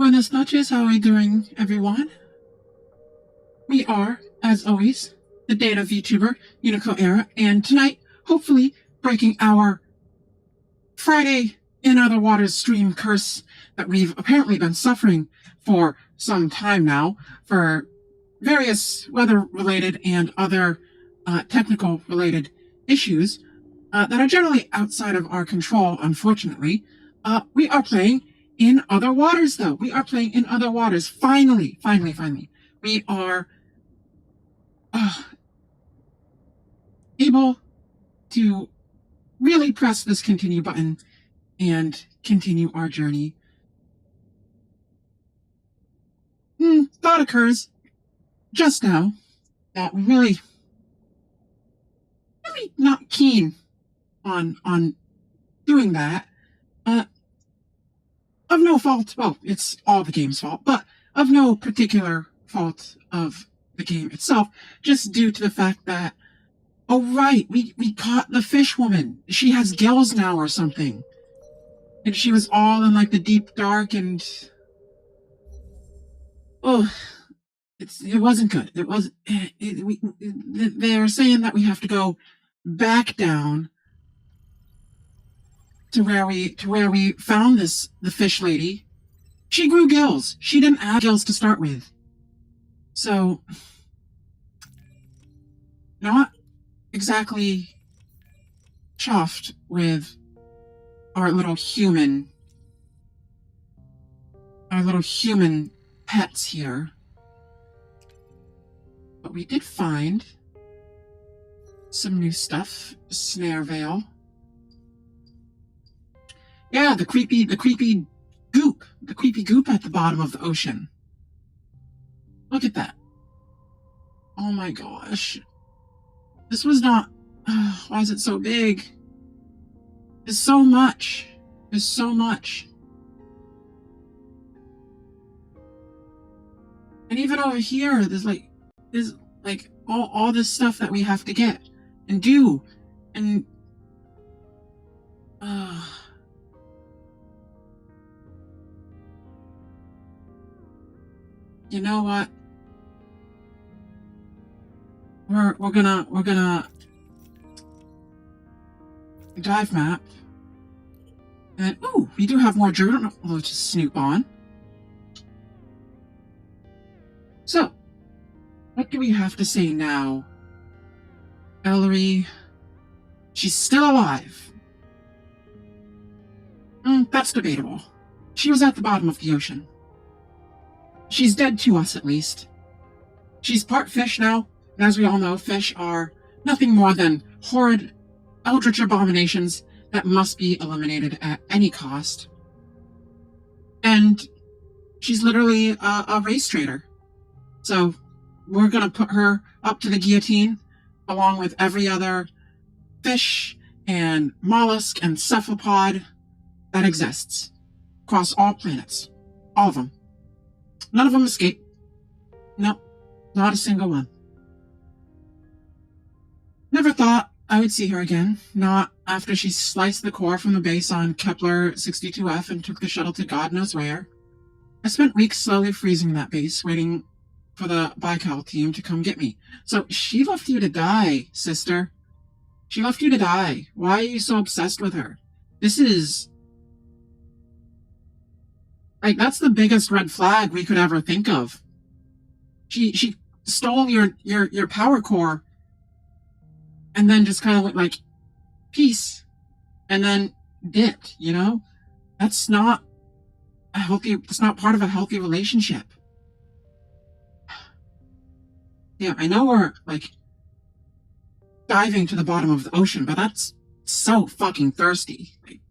Buenas noches, how are you doing, everyone? We are, as always, the Data VTuber, Unico Era, and tonight, hopefully, breaking our Friday in Other Waters stream curse that we've apparently been suffering for some time now, for various weather-related and other technical-related issues that are generally outside of our control, unfortunately. We are playing in Other Waters, though. We are playing in Other Waters. Finally. We are able to really press this continue button and continue our journey. Thought occurs just now that we're really not keen on doing that. Of no fault, well, it's all the game's fault, but of no particular fault of the game itself, just due to the fact that, oh right, we caught the fish woman. She has gills now or something. And she was all in like the deep dark and... oh, it wasn't good. They're saying that we have to go back down to where we found the fish lady. She grew gills. She didn't have gills to start with. So, not exactly chuffed with our little human pets here. But we did find some new stuff. Snare veil. Yeah, the creepy goop. The creepy goop at the bottom of the ocean. Look at that. Oh my gosh. This was not... why is it so big? There's so much. There's so much. And even over here, there's like all this stuff that we have to get and do. And... you know what? We're gonna dive map. And ooh, we do have more journal to snoop on. So, what do we have to say now? Ellery, she's still alive. That's debatable. She was at the bottom of the ocean. She's dead to us, at least. She's part fish now, and as we all know, fish are nothing more than horrid, eldritch abominations that must be eliminated at any cost. And she's literally a race traitor. So, we're gonna put her up to the guillotine, along with every other fish and mollusk and cephalopod that exists, across all planets. All of them. None of them escape. Nope, not a single one. Never thought I would see her again. Not after she sliced the core from the base on Kepler 62F and took the shuttle to God knows where. I spent weeks slowly freezing that base, waiting for the Baikal team to come get me. So she left you to die, sister. She left you to die. Why are you so obsessed with her? This is... like, that's the biggest red flag we could ever think of. She stole your power core and then just kind of went like, peace, and then dipped, you know? That's not part of a healthy relationship. Yeah, I know we're, like, diving to the bottom of the ocean, but that's so fucking thirsty. Like,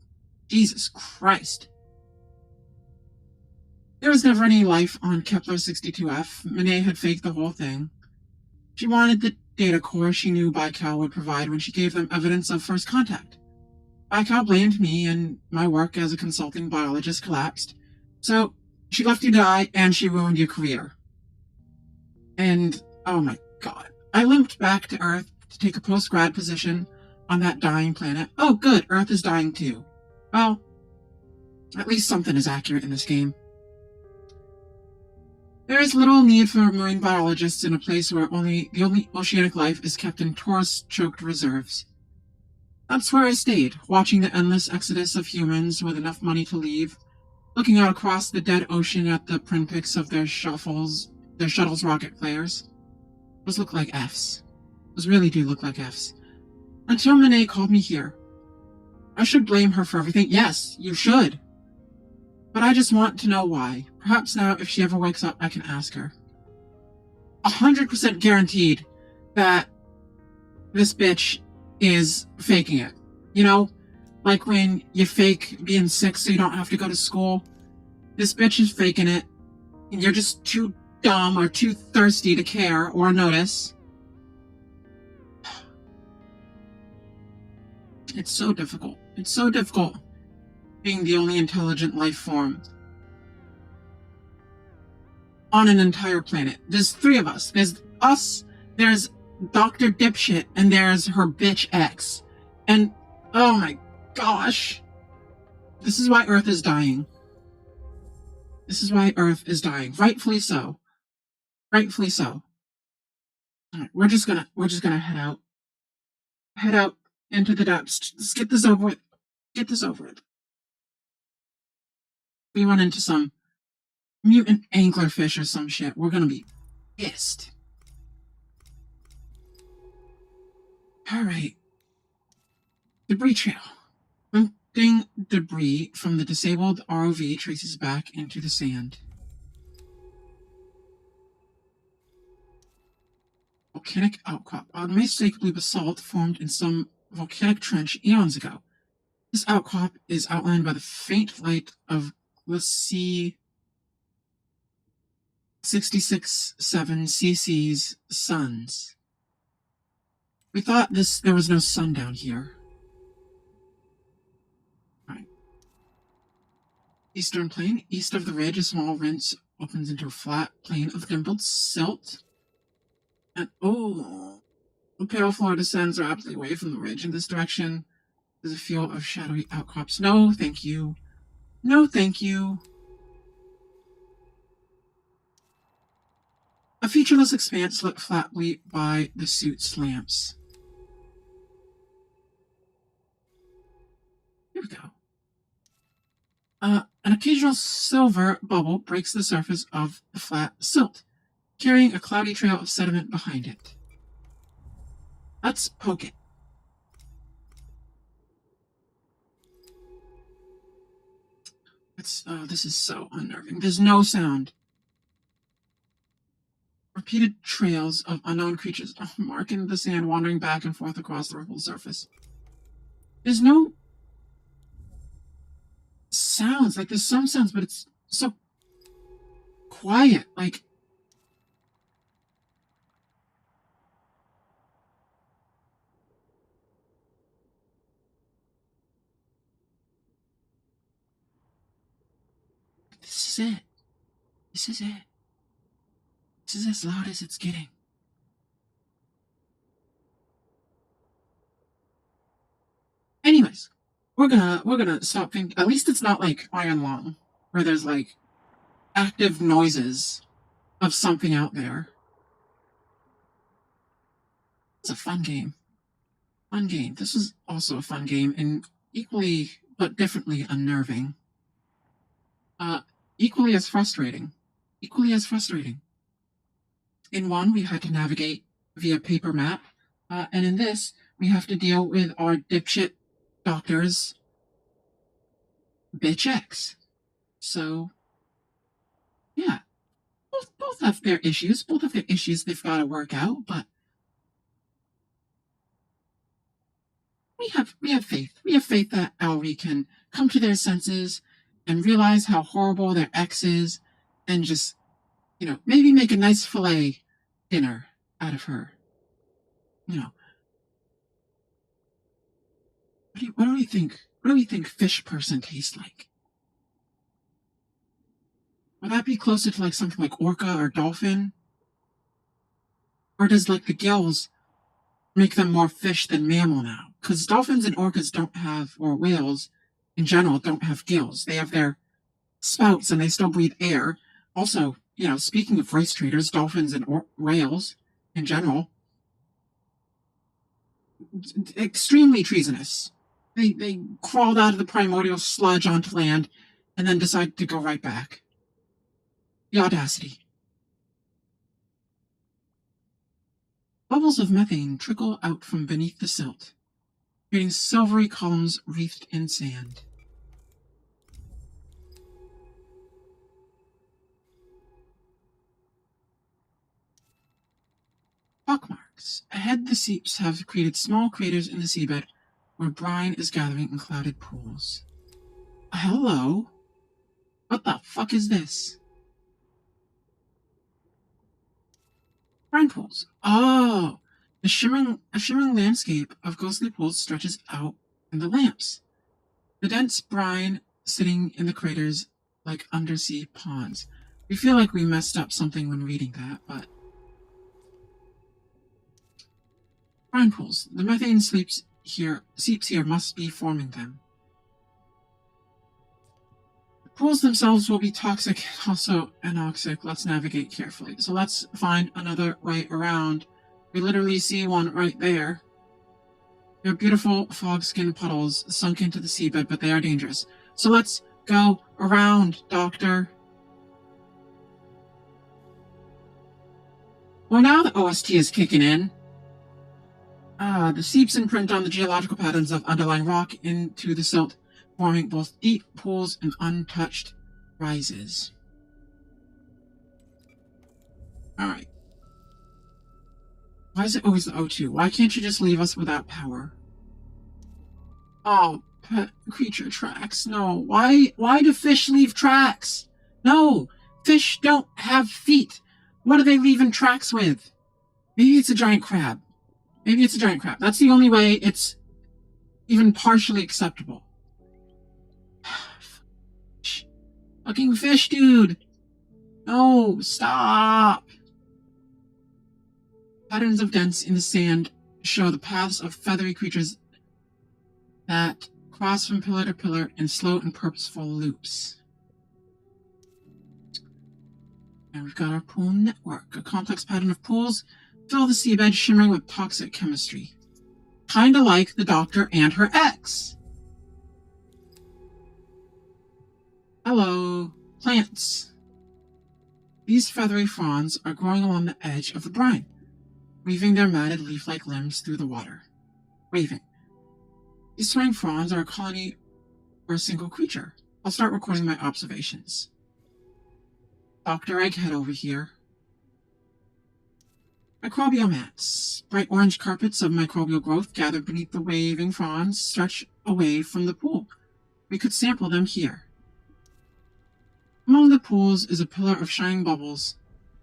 Jesus Christ. There was never any life on Kepler 62F. Monet had faked the whole thing. She wanted the data core she knew Baikal would provide when she gave them evidence of first contact. Baikal blamed me, and my work as a consulting biologist collapsed. So, she left you to die, and she ruined your career. And, oh my god. I limped back to Earth to take a post-grad position on that dying planet. Oh good, Earth is dying too. Well, at least something is accurate in this game. There is little need for marine biologists in a place where the only oceanic life is kept in tourist-choked reserves. That's where I stayed, watching the endless exodus of humans with enough money to leave, looking out across the dead ocean at the pinpricks of their shuttles' rocket flares. Those look like Fs. Those really do look like Fs. Until Monet called me here. I should blame her for everything. Yes, you should. But I just want to know why. Perhaps now, if she ever wakes up, I can ask her. 100% guaranteed that this bitch is faking it. You know? Like when you fake being sick so you don't have to go to school. This bitch is faking it. And you're just too dumb or too thirsty to care or notice. It's so difficult. It's so difficult being the only intelligent life form on an entire planet. There's 3 of us. There's us, there's Dr. Dipshit, and there's her bitch ex. And, oh my gosh. This is why Earth is dying. This is why Earth is dying. Rightfully so. Rightfully so. Alright, we're just gonna head out. Head out into the depths. Let's get this over with. Get this over with. We run into some mutant anglerfish or some shit, we're gonna be pissed. Alright. Debris trail. Lifting debris from the disabled ROV traces back into the sand. Volcanic outcrop. Unmistakably basalt formed in some volcanic trench eons ago. This outcrop is outlined by the faint light of Gliese 66-7 CC's suns. We thought there was no sun down here. Right. Eastern plain. East of the ridge, a small rinse opens into a flat plain of dimpled silt. And the pale floor descends rapidly away from the ridge in this direction. There's a field of shadowy outcrops. No, thank you. No, thank you. A featureless expanse lit flatly by the suit's lamps. Here we go. An occasional silver bubble breaks the surface of the flat silt, carrying a cloudy trail of sediment behind it. Let's poke it. This is so unnerving. There's no sound. Repeated trails of unknown creatures marking the sand, wandering back and forth across the rippled surface. There's no sounds. Like, there's some sounds, but it's so quiet. Like, this is it. This is it. This is as loud as it's getting. Anyways, we're gonna stop thinking. At least it's not like Iron Lung, where there's like active noises of something out there. It's a fun game. Fun game. This was also a fun game and equally but differently unnerving. Equally as frustrating. Equally as frustrating. In one, we had to navigate via paper map, and in this, we have to deal with our dipshit doctor's bitch ex. So, yeah, both have their issues. Both have their issues they've got to work out, but we have faith. We have faith that Elry can come to their senses and realize how horrible their ex is, and just, maybe make a nice filet dinner out of her. What do we think? What do we think fish person tastes like? Would that be closer to like something like orca or dolphin? Or does like the gills make them more fish than mammal now? Because dolphins and orcas don't have, or whales in general, don't have gills. They have their spouts and they still breathe air. Also, speaking of race traders, dolphins and whales in general, extremely treasonous. They crawled out of the primordial sludge onto land and then decided to go right back. The audacity. Bubbles of methane trickle out from beneath the silt, creating silvery columns wreathed in sand. Pockmarks. Ahead, the seeps have created small craters in the seabed where brine is gathering in clouded pools. Hello? What the fuck is this? Brine pools. Oh! A shimmering landscape of ghostly pools stretches out in the lamps. The dense brine sitting in the craters like undersea ponds. We feel like we messed up something when reading that, but... Brine pools. The methane seeps here must be forming them. The pools themselves will be toxic, also anoxic. Let's navigate carefully. So let's find another way around. We literally see one right there. They're beautiful fog-skinned puddles sunk into the seabed, but they are dangerous. So let's go around, Doctor. Well, now the OST is kicking in. The seeps imprint on the geological patterns of underlying rock into the silt, forming both deep pools and untouched rises. Alright. Why is it always the O2? Why can't you just leave us without power? Oh, pet creature tracks. No. Why do fish leave tracks? No. Fish don't have feet. What are they leaving tracks with? Maybe it's a giant crab. Maybe it's a giant crab. That's the only way it's even partially acceptable. Fucking fish, dude. No, stop. Patterns of dents in the sand show the paths of feathery creatures that cross from pillar to pillar in slow and purposeful loops. And we've got our pool network. A complex pattern of pools fill the seabed shimmering with toxic chemistry. Kinda like the Doctor and her ex. Hello, plants. These feathery fronds are growing along the edge of the brine, weaving their matted leaf-like limbs through the water. Waving. These swaying fronds are a colony or a single creature. I'll start recording my observations. Dr. Egghead over here. Microbial mats. Bright orange carpets of microbial growth gathered beneath the waving fronds stretch away from the pool. We could sample them here. Among the pools is a pillar of shining bubbles.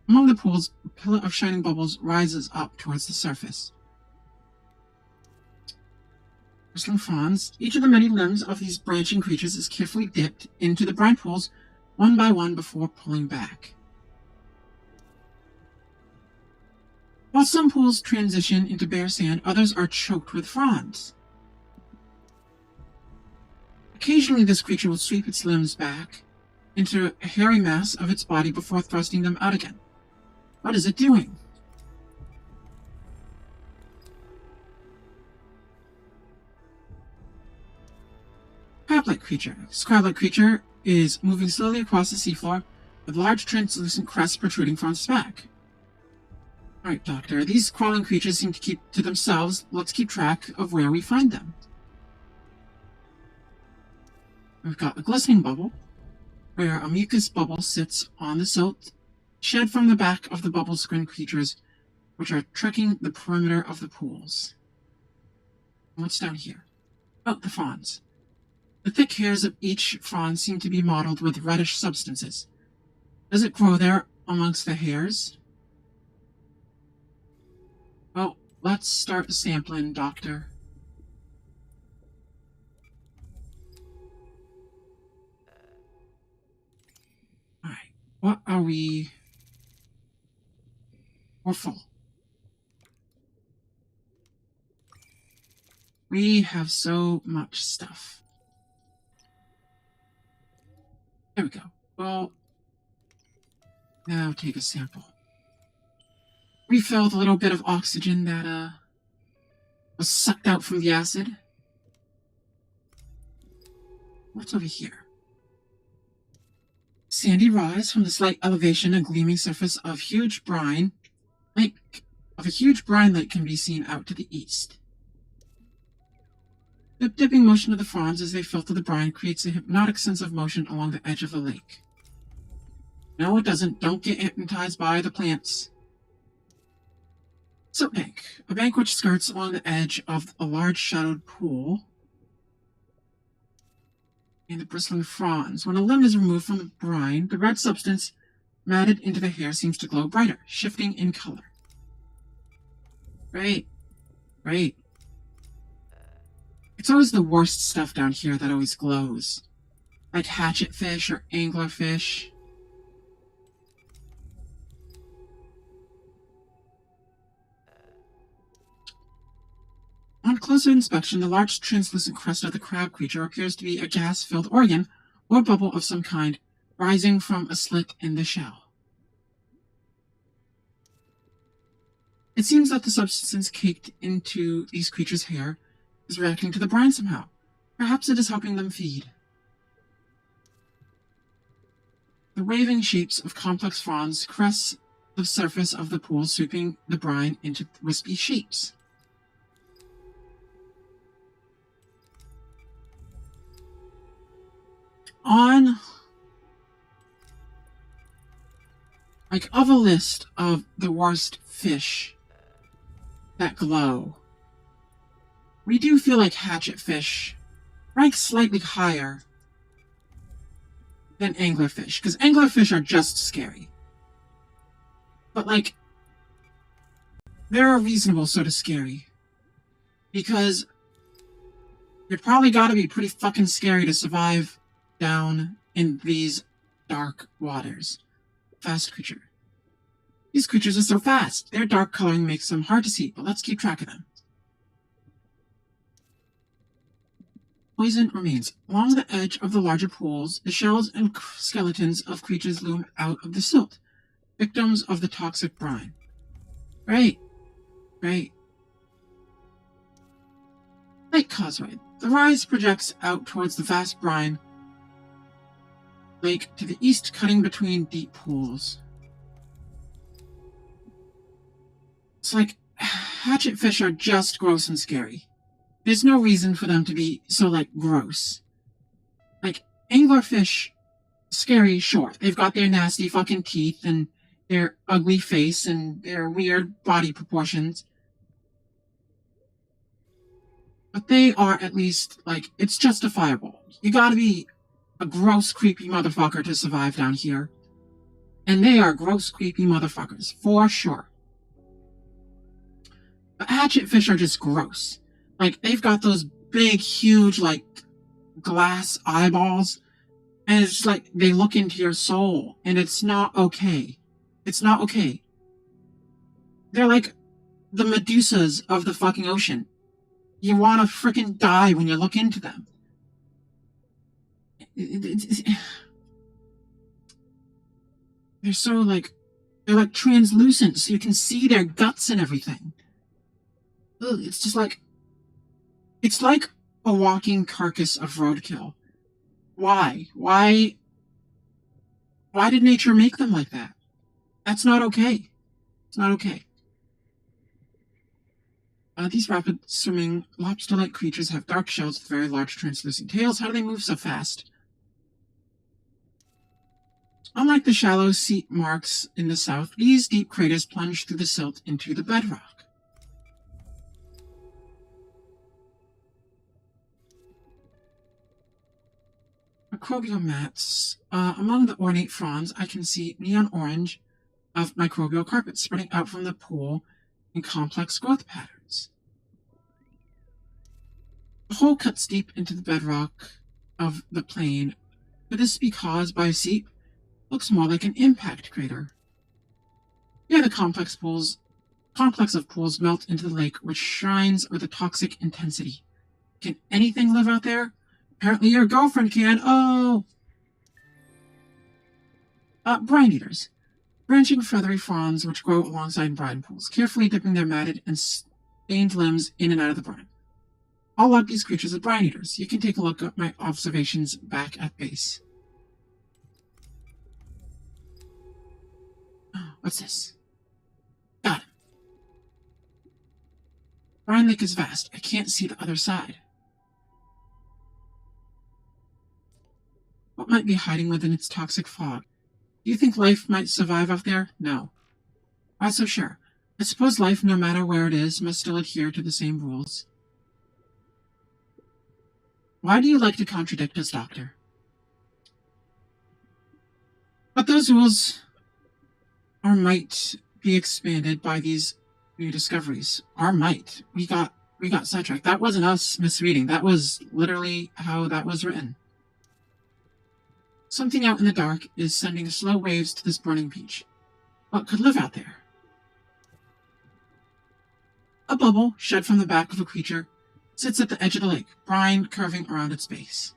Among the pools, a pillar of shining bubbles rises up towards the surface. Bristling fronds. Each of the many limbs of these branching creatures is carefully dipped into the brine pools one by one before pulling back. While some pools transition into bare sand, others are choked with fronds. Occasionally, this creature will sweep its limbs back into a hairy mass of its body before thrusting them out again. What is it doing? Crab-like creature. This crab-like creature is moving slowly across the seafloor with large translucent crests protruding from its back. Alright, Doctor. These crawling creatures seem to keep to themselves. Let's keep track of where we find them. We've got a glistening bubble, where a mucus bubble sits on the silt, shed from the back of the bubble-skinned creatures, which are trekking the perimeter of the pools. What's down here? Oh, the fronds. The thick hairs of each frond seem to be mottled with reddish substances. Does it grow there amongst the hairs? Well, let's start sampling, Doctor. Alright, what are we... We're full. We have so much stuff. There we go. Well, Now take a sample. Refill the little bit of oxygen that was sucked out from the acid. What's over here? Sandy rise from the slight elevation and gleaming surface of a huge brine lake can be seen out to the east. The dipping motion of the fronds as they filter the brine creates a hypnotic sense of motion along the edge of the lake. No, it doesn't. Don't get hypnotized by the plants. Silt bank. A bank which skirts along the edge of a large shadowed pool and the bristling fronds. When a limb is removed from the brine, the red substance matted into the hair seems to glow brighter, shifting in color. Great. Great. It's always the worst stuff down here that always glows. Like hatchetfish or anglerfish. On closer inspection, the large translucent crest of the crab creature appears to be a gas-filled organ or bubble of some kind, rising from a slit in the shell. It seems that the substance caked into these creatures' hair is reacting to the brine somehow. Perhaps it is helping them feed. The waving shapes of complex fronds crest the surface of the pool, sweeping the brine into wispy shapes. Of a list of the worst fish that glow, we do feel like hatchetfish ranks slightly higher than anglerfish, because anglerfish are just scary. But, they're a reasonable sort of scary. Because you probably gotta be pretty fucking scary to survive down in these dark waters. Fast creature. These creatures are so fast. Their dark coloring makes them hard to see, but let's keep track of them. Poison remains. Along the edge of the larger pools, the shells and skeletons of creatures loom out of the silt, victims of the toxic brine. Great. Great. Lake Causeway. The rise projects out towards the vast brine lake to the east, cutting between deep pools. It's like hatchetfish are just gross and scary. There's no reason for them to be so, gross. Anglerfish, scary, sure. They've got their nasty fucking teeth and their ugly face and their weird body proportions. But they are at least, it's justifiable. You gotta be a gross, creepy motherfucker to survive down here. And they are gross, creepy motherfuckers, for sure. But hatchetfish are just gross. They've got those big, huge, glass eyeballs. And it's they look into your soul. And it's not okay. It's not okay. They're like the Medusas of the fucking ocean. You want to frickin' die when you look into them. They're so, they're translucent, so you can see their guts and everything. Ugh, it's just it's like a walking carcass of roadkill. Why? Why did nature make them like that? That's not okay. It's not okay. These rapid swimming lobster-like creatures have dark shells with very large translucent tails. How do they move so fast? Unlike the shallow seep marks in the south, these deep craters plunge through the silt into the bedrock. Microbial mats. Among the ornate fronds, I can see neon orange of microbial carpet spreading out from the pool in complex growth patterns. The hole cuts deep into the bedrock of the plain. Could this be caused by a seep? Looks more like an impact crater. Here the complex of pools melt into the lake, which shines with a toxic intensity. Can anything live out there? Apparently your girlfriend can. Oh! Brine eaters. branching feathery fronds which grow alongside brine pools, carefully dipping their matted and stained limbs in and out of the brine. All log these creatures as brine eaters. You can take a look at my observations back at base. Oh, what's this? Got him. Brine Lake is vast. I can't see the other side. What might be hiding within its toxic fog? Do you think life might survive out there? No. Not so sure. I suppose life, no matter where it is, must still adhere to the same rules. Why do you like to contradict us, Doctor? But those rules might be expanded by these new discoveries. Our might. We got sidetracked. That wasn't us misreading. That was literally how that was written. Something out in the dark is sending slow waves to this burning beach. What could live out there? A bubble, shed from the back of a creature, sits at the edge of the lake, brine curving around its base.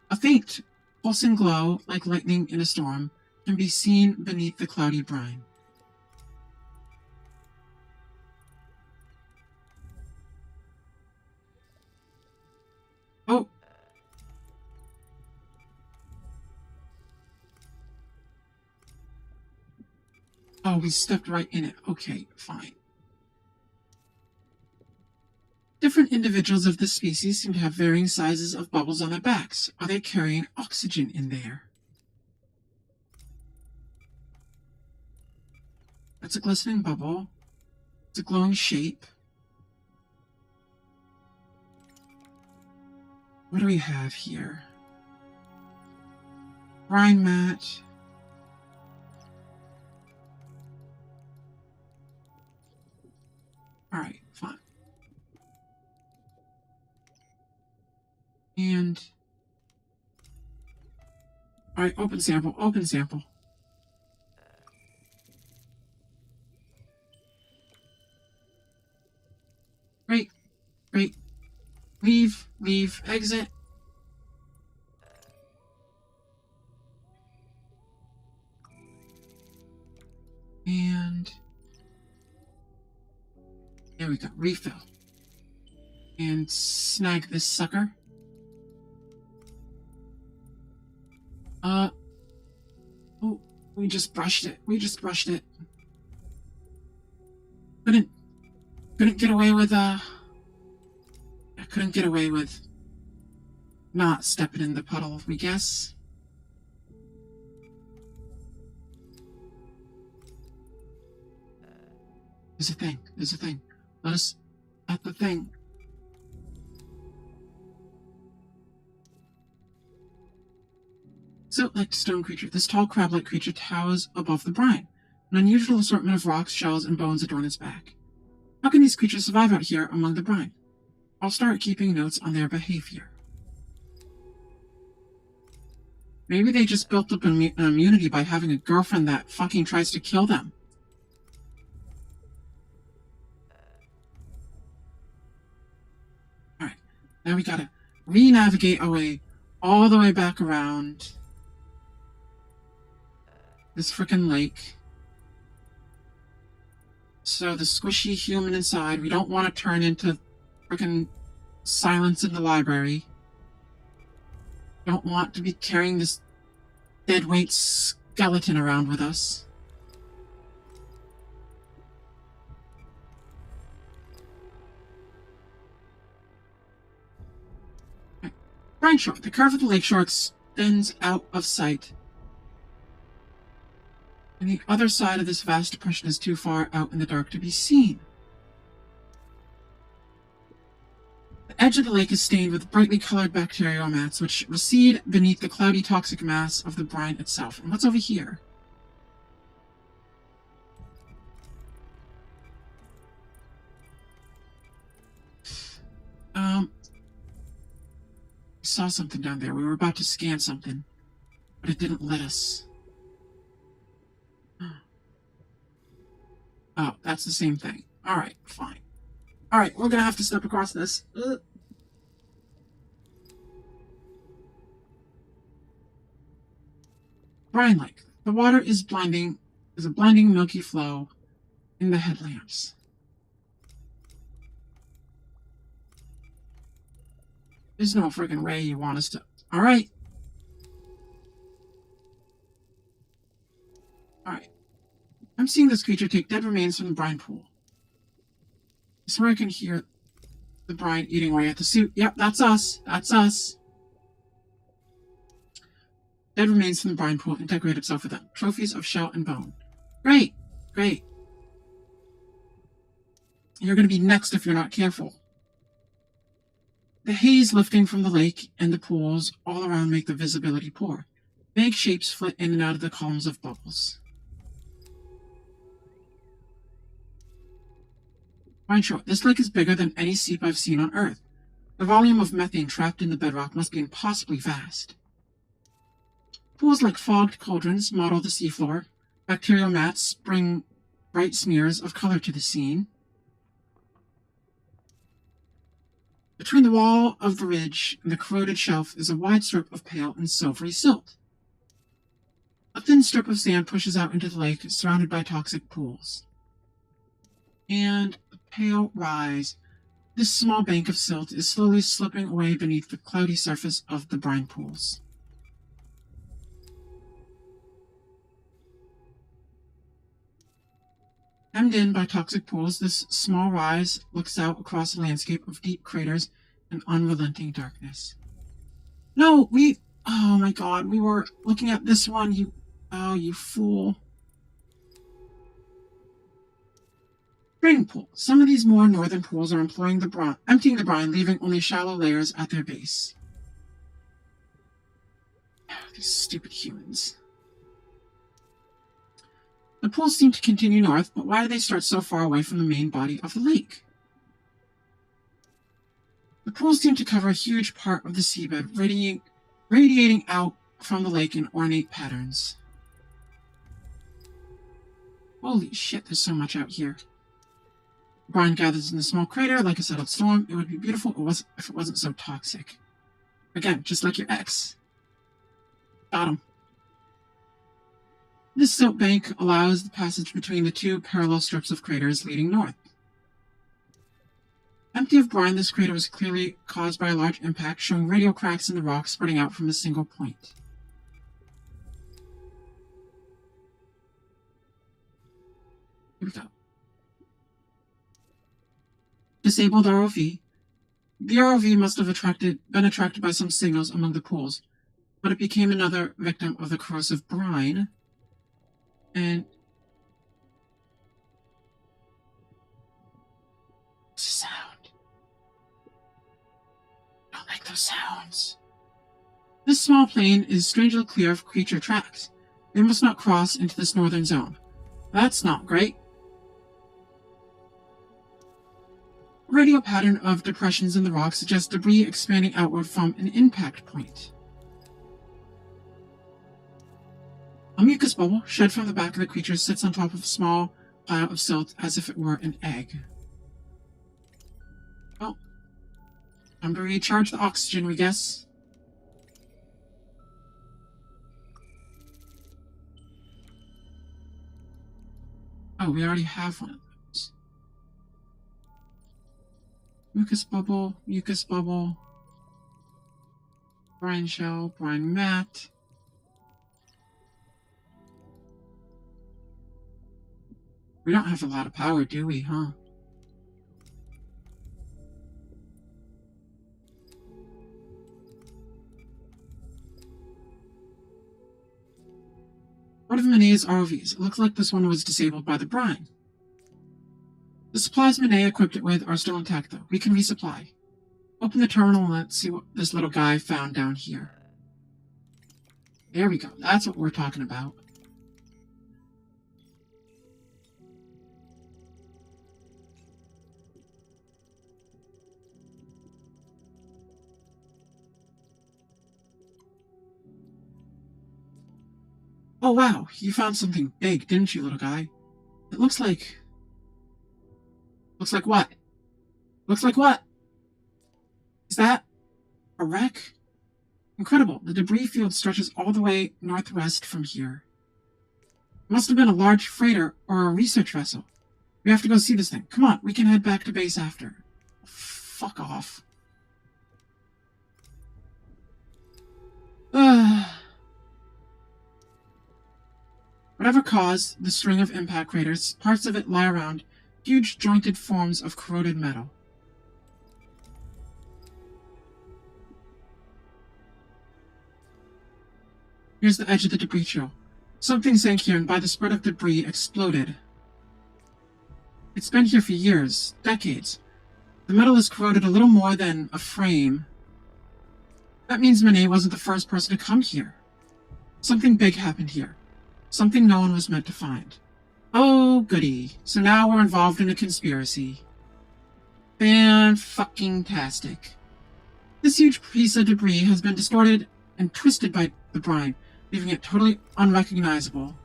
A faint, pulsing glow, like lightning in a storm, can be seen beneath the cloudy brine. Oh! Oh, we stepped right in it. Okay, fine. Different individuals of this species seem to have varying sizes of bubbles on their backs. Are they carrying oxygen in there? That's a glistening bubble. It's a glowing shape. What do we have here? Brine mat. Alright, fine. And... Alright, open sample, open sample. Great, great. Leave, leave, exit. And... There we go, refill. And snag this sucker. Oh, we just brushed it. We just brushed it. Couldn't get away with, I couldn't get away with not stepping in the puddle, we guess. There's a thing. There's a thing. Let us at the thing. Silk-like stone creature. This tall crab-like creature towers above the brine. An unusual assortment of rocks, shells, and bones adorn its back. How can these creatures survive out here among the brine? I'll start keeping notes on their behavior. Maybe they just built up an immunity by having a girlfriend that fucking tries to kill them. Alright, now we gotta re-navigate our way all the way back around this frickin' lake. So the squishy human inside, we don't want to turn into frickin' Silence in the Library. Don't want to be carrying this deadweight skeleton around with us. Right. Brine shore. The curve of the lakeshore extends out of sight. And the other side of this vast depression is too far out in the dark to be seen. The edge of the lake is stained with brightly colored bacterial mats, which recede beneath the cloudy toxic mass of the brine itself. And what's over here? We saw something down there. We were about to scan something, but it didn't let us. Oh, that's the same thing. Alright, fine. Alright, we're gonna have to step across this. Brine Lake. The water is blinding, is a blinding milky flow in the headlamps. There's no friggin' way you want us to. Alright. Alright. I'm seeing this creature take dead remains from the brine pool. I swear I can hear the brine eating away at the suit. Yep, that's us. That's us. Dead remains from the brine pool integrate itself with them. Trophies of shell and bone. Great. Great. You're going to be next if you're not careful. The haze lifting from the lake and the pools all around make the visibility poor. Vague shapes flit in and out of the columns of bubbles. Fine, sure. This lake is bigger than any seep I've seen on Earth. The volume of methane trapped in the bedrock must be impossibly vast. Pools like fogged cauldrons model the seafloor. Bacterial mats bring bright smears of color to the scene. Between the wall of the ridge and the corroded shelf is a wide strip of pale and silvery silt. A thin strip of sand pushes out into the lake, surrounded by toxic pools. And a pale rise. This small bank of silt is slowly slipping away beneath the cloudy surface of the brine pools. Hemmed in by toxic pools, this small rise looks out across a landscape of deep craters and unrelenting darkness. No, oh my god, we were looking at this one, you fool. Draining pool. Some of these more northern pools are emptying the brine, leaving only shallow layers at their base. These stupid humans. The pools seem to continue north, but why do they start so far away from the main body of the lake? The pools seem to cover a huge part of the seabed, radiating out from the lake in ornate patterns. Holy shit, there's so much out here. Brine gathers in the small crater like a settled storm. It would be beautiful if it wasn't so toxic. Again, just like your ex. Got him. This silt bank allows the passage between the two parallel strips of craters leading north. Empty of brine, this crater was clearly caused by a large impact, showing radial cracks in the rock spreading out from a single point. Here we go. Disabled ROV. The ROV must have been attracted by some signals among the pools, but it became another victim of the corrosive brine. And what's the sound? I don't like those sounds. This small plain is strangely clear of creature tracks. They must not cross into this northern zone. That's not great. A radial pattern of depressions in the rock suggests debris expanding outward from an impact point. A mucus bubble, shed from the back of the creature, sits on top of a small pile of silt as if it were an egg. Well, time to recharge the oxygen, we guess. Oh, we already have one of those. Mucus bubble, brine shell, brine mat. We don't have a lot of power, do we, huh? One of Manet's ROVs. It looks like this one was disabled by the brine. The supplies Manet equipped it with are still intact, though. We can resupply. Open the terminal and let's see what this little guy found down here. There we go. That's what we're talking about. Oh wow, you found something big, didn't you, little guy? It looks like... Looks like what? Looks like what? Is that a wreck? Incredible. The debris field stretches all the way northwest from here. It must have been a large freighter or a research vessel. We have to go see this thing. Come on, we can head back to base after. Fuck off. Whatever caused the string of impact craters, parts of it lie around, huge jointed forms of corroded metal. Here's the edge of the debris trail. Something sank here and by the spread of debris exploded. It's been here for years, decades. The metal is corroded a little more than a frame. That means Manet wasn't the first person to come here. Something big happened here. Something no one was meant to find. Oh, goody. So now we're involved in a conspiracy. Fan-fucking-tastic. This huge piece of debris has been distorted and twisted by the brine, leaving it totally unrecognizable.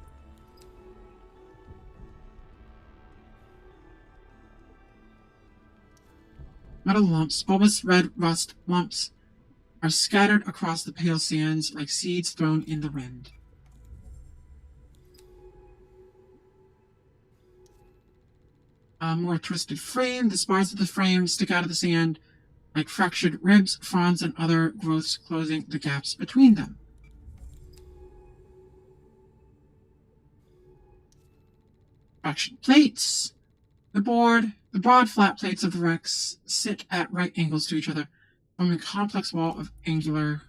Metal lumps, bulbous red rust lumps, are scattered across the pale sands like seeds thrown in the wind. A more twisted frame. The spars of the frame stick out of the sand like fractured ribs, fronds, and other growths closing the gaps between them. Fraction plates. The broad flat plates of the wrecks sit at right angles to each other, forming a complex wall of angular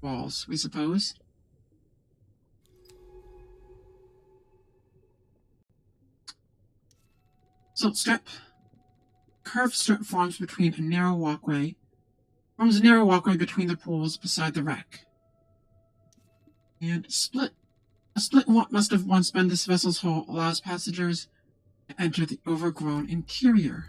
walls, we suppose. Silt strip. Curved strip forms a narrow walkway between the pools beside the wreck. And a split in what must have once been this vessel's hull allows passengers to enter the overgrown interior.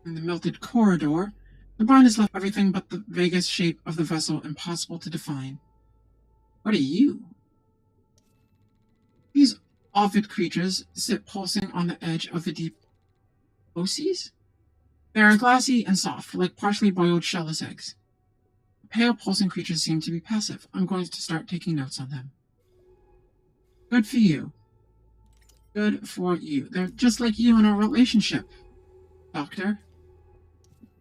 In the melted corridor, the brine has left everything but the vaguest shape of the vessel impossible to define. What are you? These ovid creatures sit pulsing on the edge of the deep oceans. They are glassy and soft, like partially boiled shellless eggs. The pale pulsing creatures seem to be passive. I'm going to start taking notes on them. Good for you. Good for you. They're just like you in a relationship, Doctor.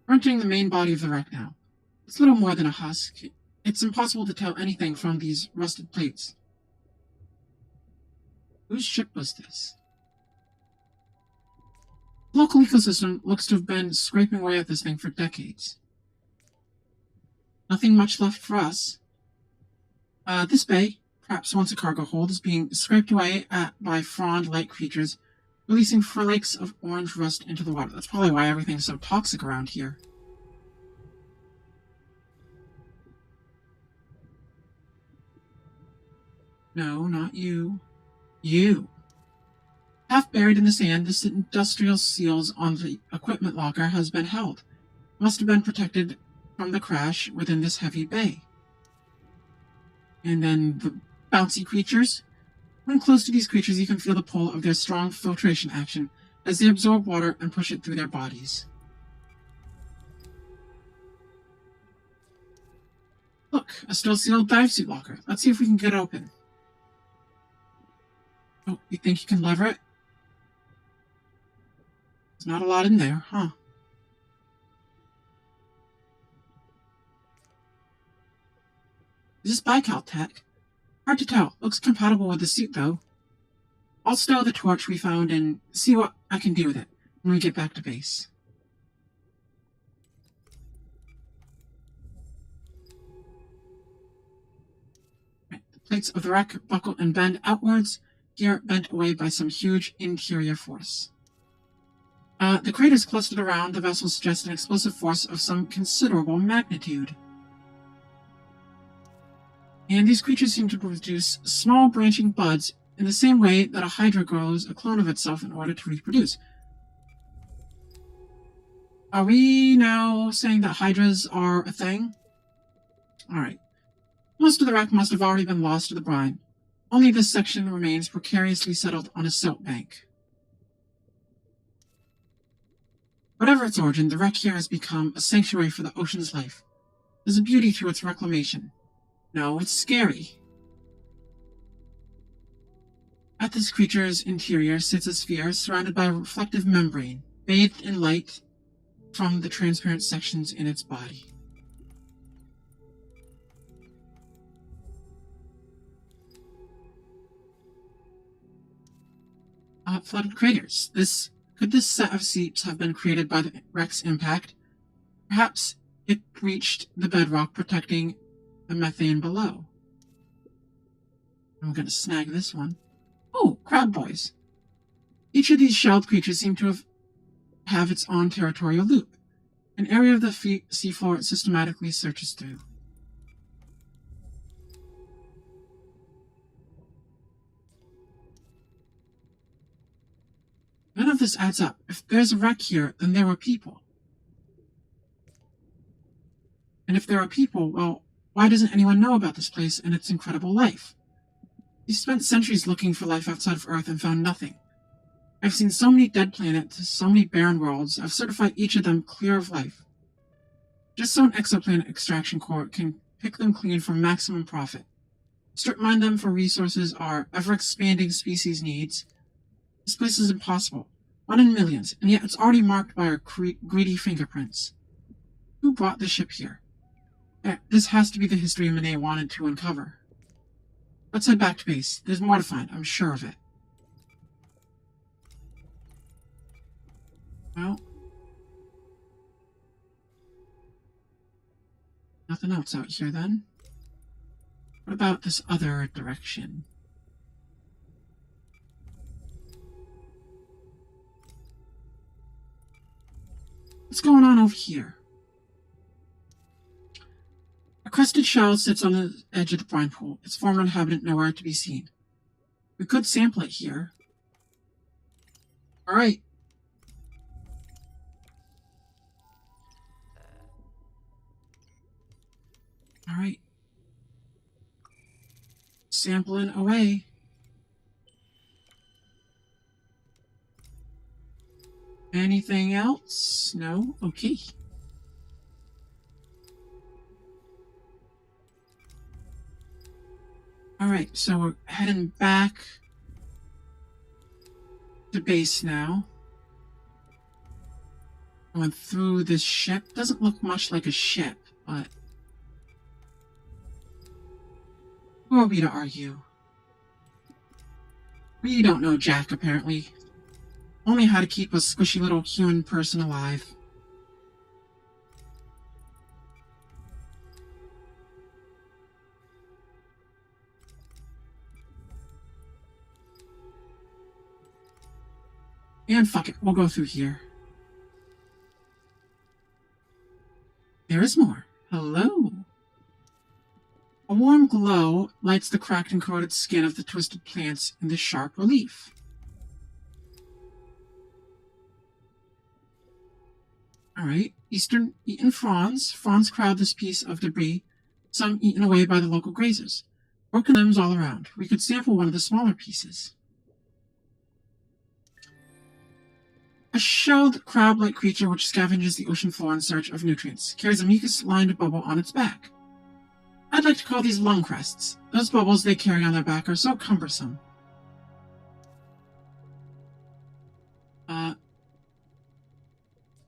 We're entering the main body of the wreck now. It's little more than a husk. It's impossible to tell anything from these rusted plates. Whose ship was this? The local ecosystem looks to have been scraping away at this thing for decades. Nothing much left for us. This bay, perhaps once a cargo hold, is being scraped away at by frond-like creatures, releasing flakes of orange rust into the water. That's probably why everything's so toxic around here. No, not you. You. Half buried in the sand, this industrial seals on the equipment locker has been held. Must have been protected from the crash within this heavy bay. And then the bouncy creatures. When close to these creatures, you can feel the pull of their strong filtration action as they absorb water and push it through their bodies. Look, a still sealed dive suit locker. Let's see if we can get it open. Oh, you think you can lever it? There's not a lot in there, huh? Is this Baikal tech? Hard to tell. Looks compatible with the suit, though. I'll stow the torch we found and see what I can do with it when we get back to base. Right. The plates of the wreck buckle and bend outwards, here bent away by some huge interior force. The craters clustered around the vessel suggest an explosive force of some considerable magnitude. And these creatures seem to produce small branching buds in the same way that a hydra grows a clone of itself in order to reproduce. Are we now saying that hydras are a thing? Alright. Most of the wreck must have already been lost to the brine. Only this section remains precariously settled on a silt bank. Whatever its origin, the wreck here has become a sanctuary for the ocean's life. There's a beauty to its reclamation. No, it's scary. At this creature's interior sits a sphere surrounded by a reflective membrane, bathed in light from the transparent sections in its body. Flooded craters. Could this set of seeps have been created by the wreck's impact? Perhaps it breached the bedrock, protecting the methane below. I'm going to snag this one. Oh, crab boys. Each of these shelled creatures seem to have its own territorial loop, an area of the seafloor it systematically searches through. None of this adds up. If there's a wreck here, then there were people. And if there are people, well, why doesn't anyone know about this place and its incredible life? We've spent centuries looking for life outside of Earth and found nothing. I've seen so many dead planets, so many barren worlds. I've certified each of them clear of life. Just so an exoplanet extraction corps can pick them clean for maximum profit. Strip mine them for resources our ever-expanding species needs. This place is impossible. 1 in millions, and yet it's already marked by our greedy fingerprints. Who brought the ship here? This has to be the history Monet wanted to uncover. Let's head back to base. There's more to find, I'm sure of it. Well, nothing else out here then. What about this other direction? What's going on over here? A crested shell sits on the edge of the brine pool, its former inhabitant nowhere to be seen. We could sample it here. Alright. Alright. Sampling away. Anything else? No? Okay. Alright, so we're heading back to base now. Going through this ship. Doesn't look much like a ship, but who are we to argue? We don't know Jack, apparently. Only how to keep a squishy little human person alive. And fuck it, we'll go through here. There is more. Hello. A warm glow lights the cracked and corroded skin of the twisted plants in this sharp relief. Alright, eaten fronds. Fronds crowd this piece of debris, some eaten away by the local grazers. Broken limbs all around. We could sample one of the smaller pieces. A shelled crab-like creature which scavenges the ocean floor in search of nutrients carries a mucus-lined bubble on its back. I'd like to call these lung crests. Those bubbles they carry on their back are so cumbersome.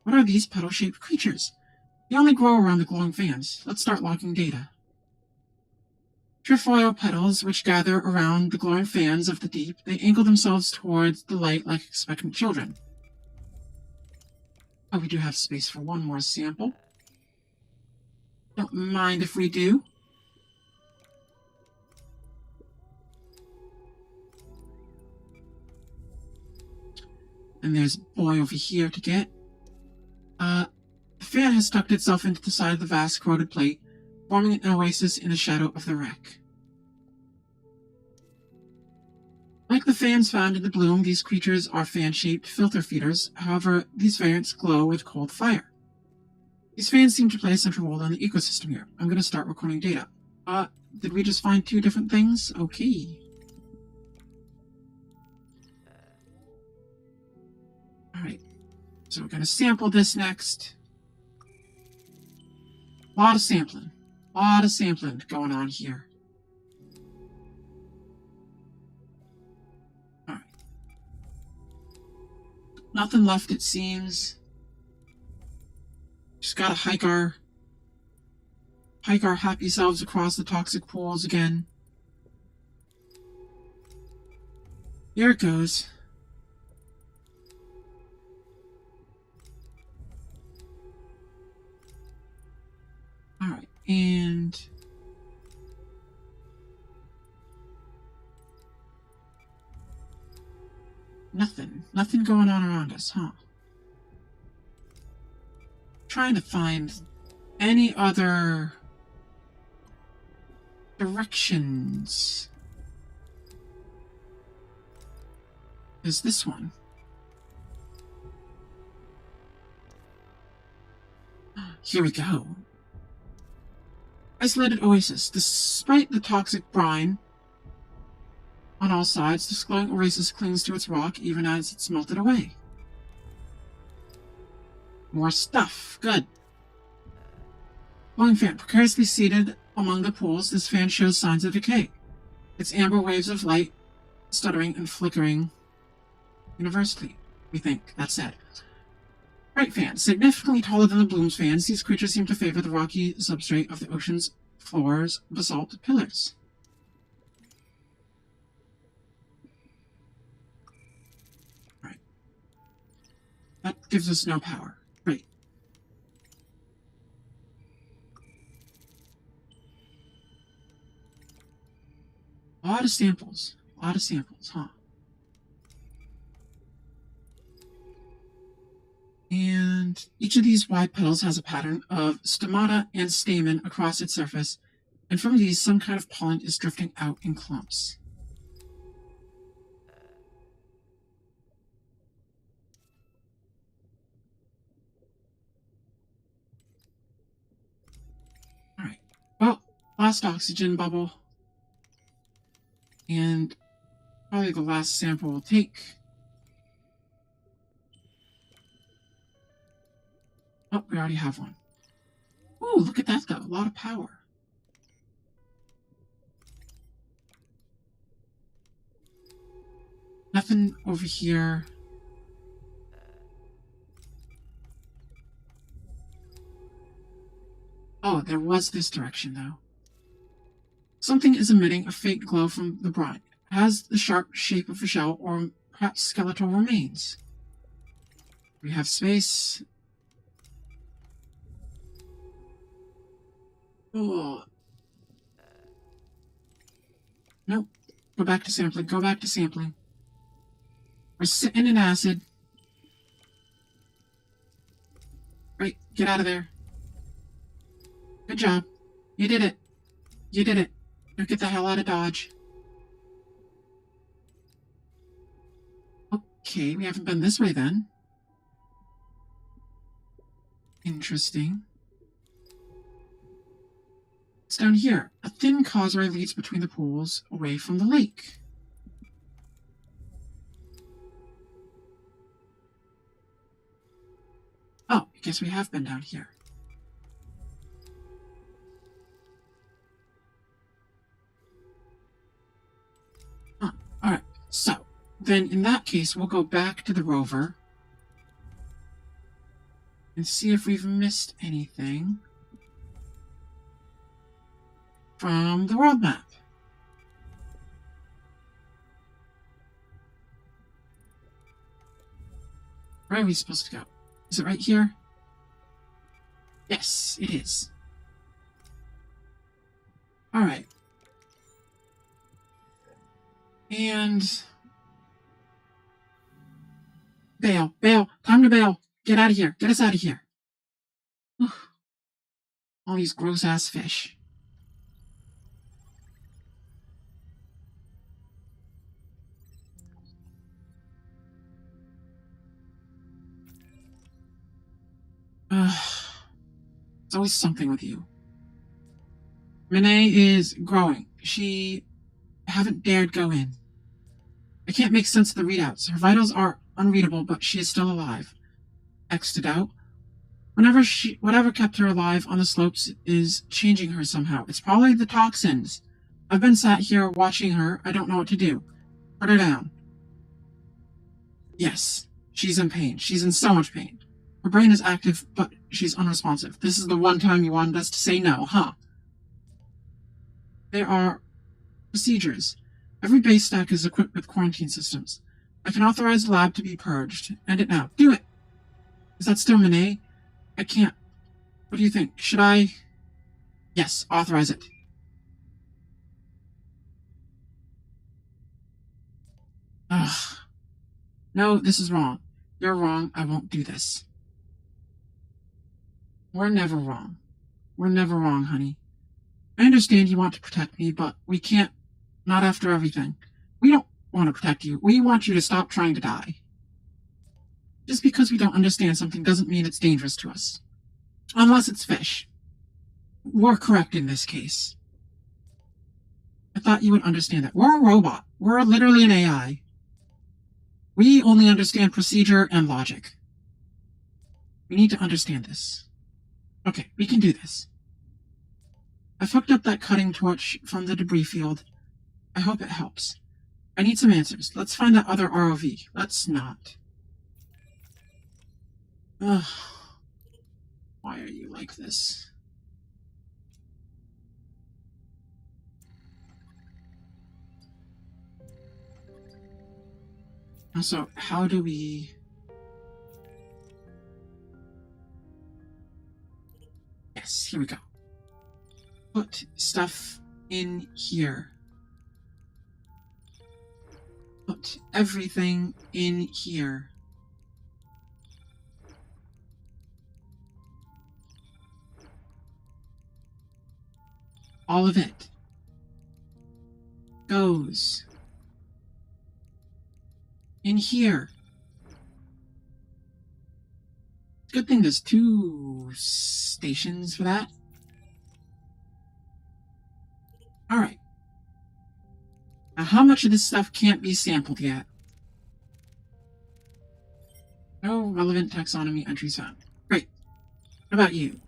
What are these petal-shaped creatures? They only grow around the glowing fans. Let's start logging data. Trefoil petals, which gather around the glowing fans of the deep, they angle themselves towards the light like expectant children. Oh, we do have space for one more sample. Don't mind if we do. And there's a boy over here to get. The fan has tucked itself into the side of the vast corroded plate, forming an oasis in the shadow of the wreck. Like the fans found in the bloom, these creatures are fan-shaped filter feeders. However, these variants glow with cold fire. These fans seem to play a central role in the ecosystem here. I'm going to start recording data. Did we just find 2 different things? Okay. So we're going to sample this next. A lot of sampling. A lot of sampling going on here. Alright. Nothing left, it seems. Just gotta hike our happy selves across the toxic pools again. Here it goes. Alright, and nothing going on around us, huh? Trying to find any other directions. Is this one? Here we go. Isolated oasis. Despite the toxic brine on all sides, this glowing oasis clings to its rock even as it's melted away. More stuff. Good. Glowing fan. Precariously seated among the pools, this fan shows signs of decay. Its amber waves of light stuttering and flickering universally. We think. That's it. Right fan. Significantly taller than the Bloom's fans, these creatures seem to favor the rocky substrate of the ocean's floor's basalt pillars. Right. That gives us no power. Great. A lot of samples. A lot of samples, huh? And each of these wide petals has a pattern of stomata and stamen across its surface, and from these some kind of pollen is drifting out in clumps. Alright, well, last oxygen bubble, and probably the last sample we'll take. Oh, we already have one. Ooh, look at that, though. A lot of power. Nothing over here. Oh, there was this direction, though. Something is emitting a faint glow from the brine. It has the sharp shape of a shell, or perhaps skeletal remains. We have space. Oh. Nope. Go back to sampling. Go back to sampling. We're sitting in acid. Right. Get out of there. Good job. You did it. You did it. Now get the hell out of Dodge. Okay, we haven't been this way then. Interesting. It's down here. A thin causeway leads between the pools, away from the lake. Oh, I guess we have been down here. Huh. Alright, so, then in that case, we'll go back to the rover and see if we've missed anything from the world map. Where are we supposed to go? Is it right here? Yes, it is. Alright. And... bail. Bail. Time to bail. Get out of here. Get us out of here. All these gross-ass fish. It's always something with you. Renee is growing. She haven't dared go in. I can't make sense of the readouts. Her vitals are unreadable, but she is still alive. X'd it out. Whatever kept her alive on the slopes is changing her somehow. It's probably the toxins. I've been sat here watching her. I don't know what to do. Put her down. Yes, she's in pain. She's in so much pain. Her brain is active, but she's unresponsive. This is the one time you wanted us to say no, huh? There are procedures. Every base stack is equipped with quarantine systems. I can authorize the lab to be purged. End it now. Do it! Is that still Monet? I can't. What do you think? Should I? Yes, authorize it. Ugh. No, this is wrong. You're wrong. I won't do this. We're never wrong. We're never wrong, honey. I understand you want to protect me, but we can't. Not after everything. We don't want to protect you. We want you to stop trying to die. Just because we don't understand something doesn't mean it's dangerous to us. Unless it's fish. We're correct in this case. I thought you would understand that. We're a robot. We're literally an AI. We only understand procedure and logic. We need to understand this. Okay, we can do this. I fucked up that cutting torch from the debris field. I hope it helps. I need some answers. Let's find that other ROV. Let's not. Ugh. Why are you like this? Also, how do we... Yes, here we go. Put stuff in here. Put everything in here. All of it goes in here. Good thing there's 2 stations for that. Alright. Now, how much of this stuff can't be sampled yet? No relevant taxonomy entries found. Great. What about you?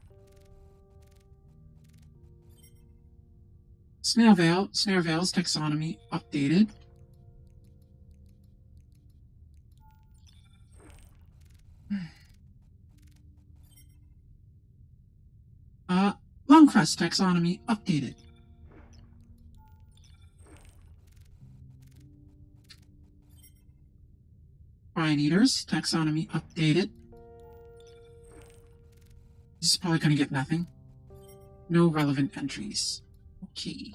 Snare Veil's taxonomy updated. Lungcrest taxonomy updated. Brine Eaters taxonomy updated. This is probably gonna get nothing. No relevant entries. Okay.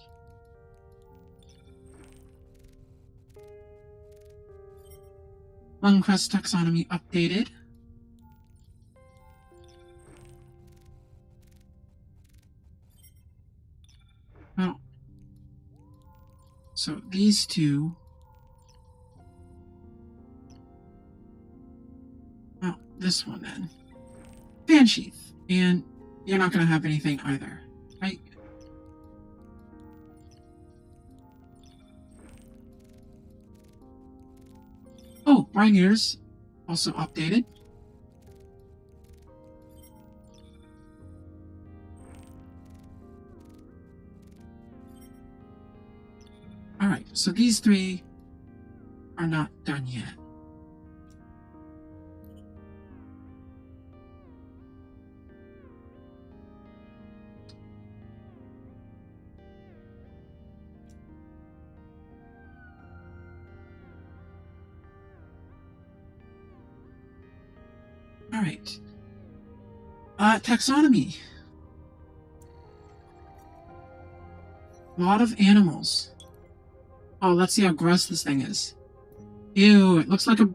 Lungcrest taxonomy updated. Well, so these 2. Well, this one then. Fansheath. And you're not going to have anything either, right? Oh, Brine Eaters also updated. Alright, so these 3 are not done yet. Alright. Taxonomy. A lot of animals. Oh, let's see how gross this thing is. Ew, it looks like a...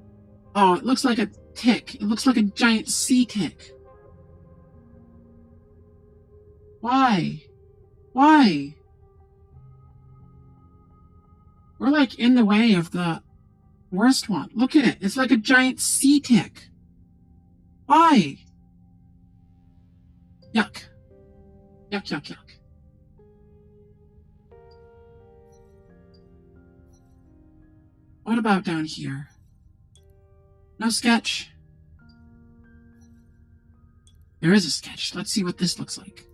Oh, it looks like a tick. It looks like a giant sea tick. Why? Why? We're like in the way of the worst one. Look at it. It's like a giant sea tick. Why? Yuck. Yuck, yuck, yuck. What about down here? No sketch. There is a sketch. Let's see what this looks like.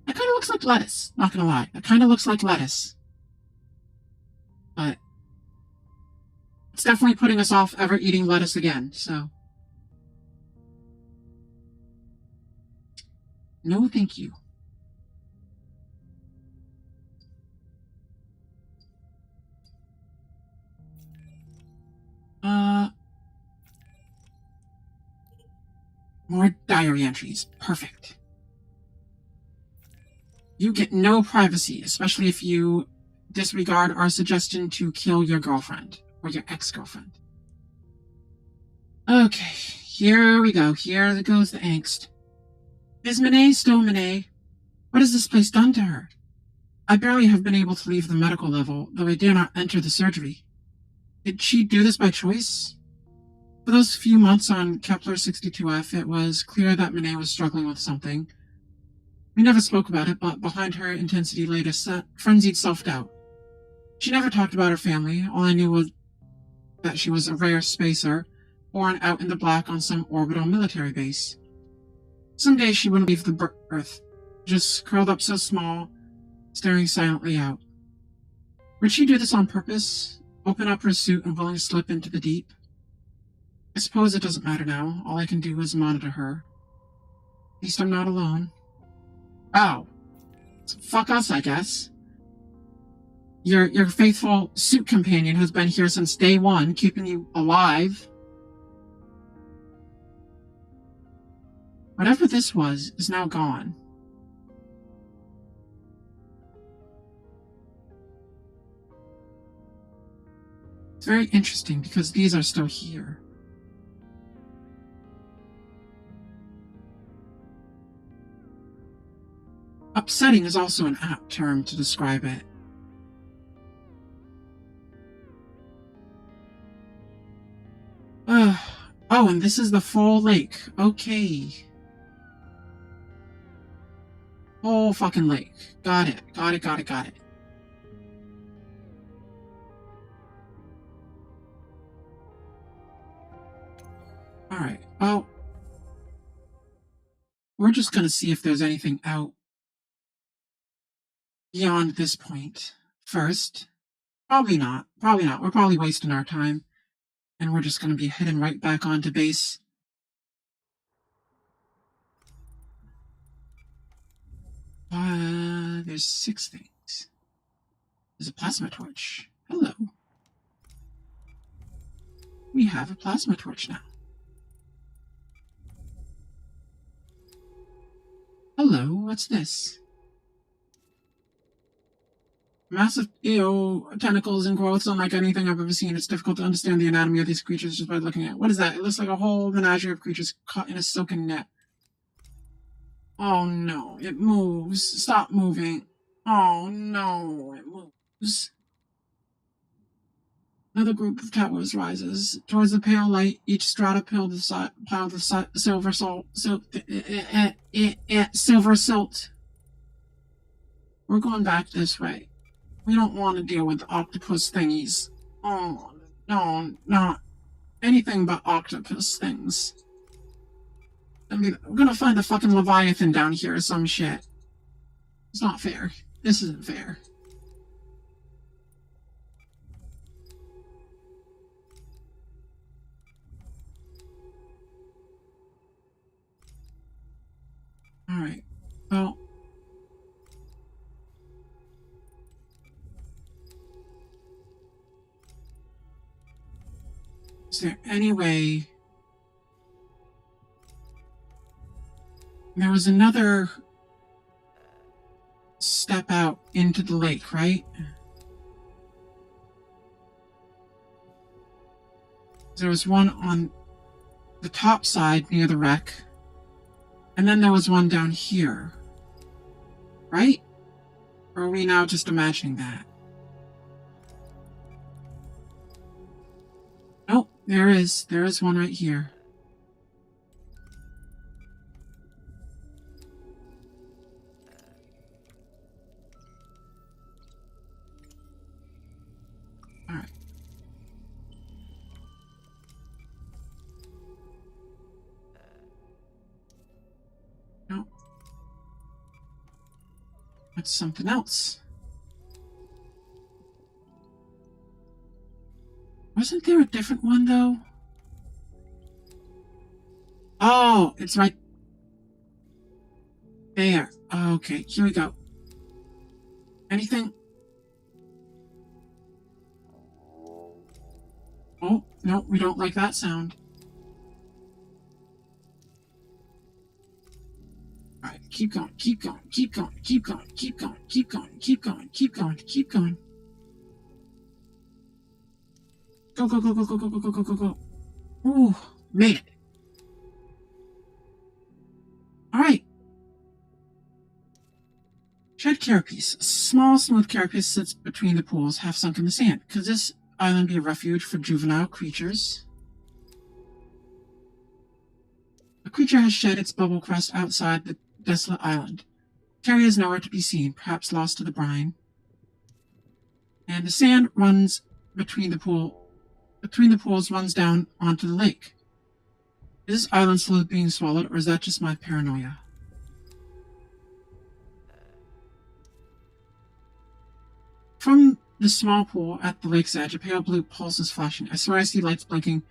That kind of looks like lettuce. Not gonna lie. That kind of looks like lettuce. But it's definitely putting us off ever eating lettuce again, so. No, thank you. More diary entries. Perfect. You get no privacy, especially if you disregard our suggestion to kill your girlfriend or your ex-girlfriend. Okay, here we go. Here goes the angst. Is Minnie still Minnie? What has this place done to her? I barely have been able to leave the medical level, though I dare not enter the surgery. Did she do this by choice? For those few months on Kepler 62F, it was clear that Minnie was struggling with something. We never spoke about it, but behind her intensity lay a frenzied self-doubt. She never talked about her family. All I knew was that she was a rare spacer, born out in the black on some orbital military base. Someday she wouldn't leave the Earth, just curled up so small, staring silently out. Would she do this on purpose? Open up her suit and willing to slip into the deep? I suppose it doesn't matter now. All I can do is monitor her. At least I'm not alone. Oh. So fuck us, I guess. Your faithful suit companion has been here since day one, keeping you alive. Whatever this was is now gone. It's very interesting because these are still here. Upsetting is also an apt term to describe it. Oh, and this is the full lake. Okay. Whole fucking lake. Got it. Got it. Alright, well. We're just gonna see if there's anything out beyond this point. First. Probably not. We're probably wasting our time. And we're just gonna be heading right back onto base. There's 6 things. There's a plasma torch. Hello. We have a plasma torch now. Hello, what's this? Massive, tentacles and growths unlike anything I've ever seen. It's difficult to understand the anatomy of these creatures just by looking at it. What is that? It looks like a whole menagerie of creatures caught in a silken net. Oh no, it moves. Stop moving. Oh no, it moves. Another group of towers rises. Towards the pale light, each strata piled the silver silver silt. We're going back this way. We don't want to deal with octopus thingies. Oh, no, not anything but octopus things. I mean, we're gonna find a fucking Leviathan down here or some shit. It's not fair. This isn't fair. Alright, well. Is there any way... There was another step out into the lake, right? There was one on the top side near the wreck, and then there was one down here, right? Or are we now just imagining that? Nope, there is one right here. Alright. That's something else. Wasn't there a different one, though? Oh, it's right there. Okay, here we go. Anything? Oh, no, we don't like that sound. Alright, keep going, keep going, keep going, keep going, keep going, keep going, keep going, keep going, keep going. Go, go, go, go, go, go, go, go, go, go, go. Ooh, made it. Alright. Shed carapace. A small, smooth carapace sits between the pools, half sunk in the sand. Could this island be a refuge for juvenile creatures? A creature has shed its bubble crust outside the desolate island. Terry is nowhere to be seen, perhaps lost to the brine. And the sand runs between the pools runs down onto the lake. Is this island slowly being swallowed, or is that just my paranoia? From the small pool at the lake's edge, a pale blue pulse is flashing. I swear I see lights blinking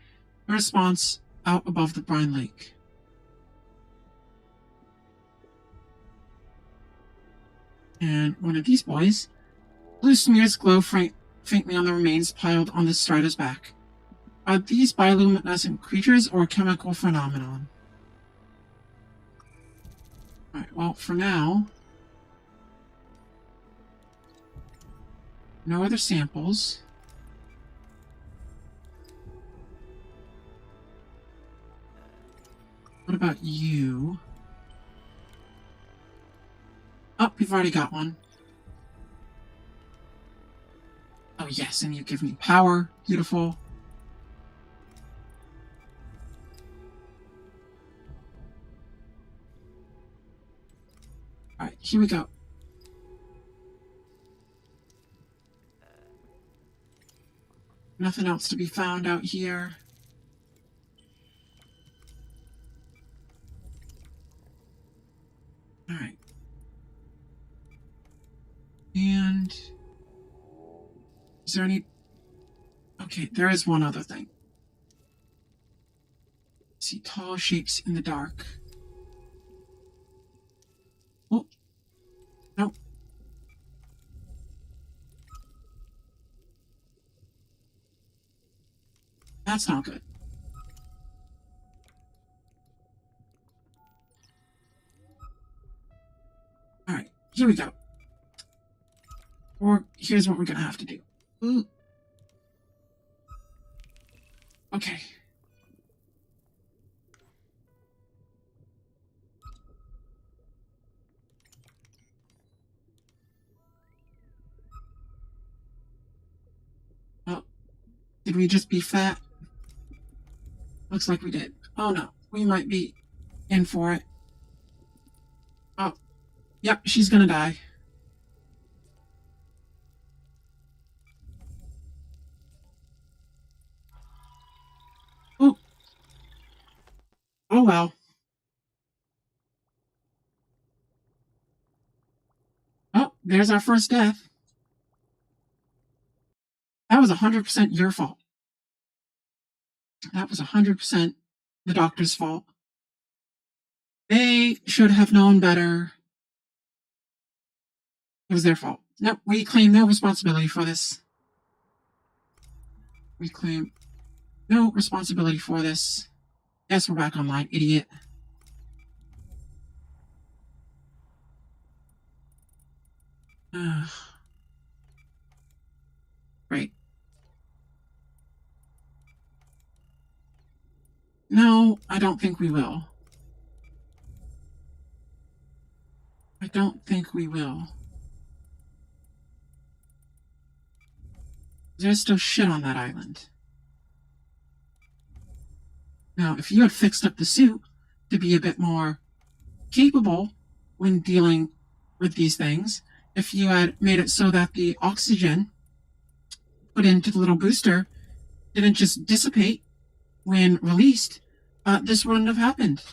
in response out above the brine lake. And one of these boys. Blue smears glow faintly on the remains piled on the strider's back. Are these bioluminescent creatures or a chemical phenomenon? Alright, well, for now, no other samples. What about you? Oh, we've already got one. Oh, yes, and you give me power. Beautiful. Alright, here we go. Nothing else to be found out here. Alright. And is there any... Okay, there is one other thing. See tall shapes in the dark. Oh. No. That's not good. Alright, here we go. Or here's what we're gonna have to do. Ooh. Okay. Oh, did we just beef that? Looks like we did. Oh no, we might be in for it. Oh, yep, she's gonna die. Oh. Oh well. Oh, there's our first death. That was 100% your fault. That was 100% the doctor's fault. They should have known better. It was their fault. Nope, we claim no responsibility for this. We claim no responsibility for this. Yes, we're back online, idiot. Great. No, I don't think we will. I don't think we will. There's still shit on that island. Now, if you had fixed up the suit to be a bit more capable when dealing with these things, if you had made it so that the oxygen put into the little booster didn't just dissipate when released, this wouldn't have happened.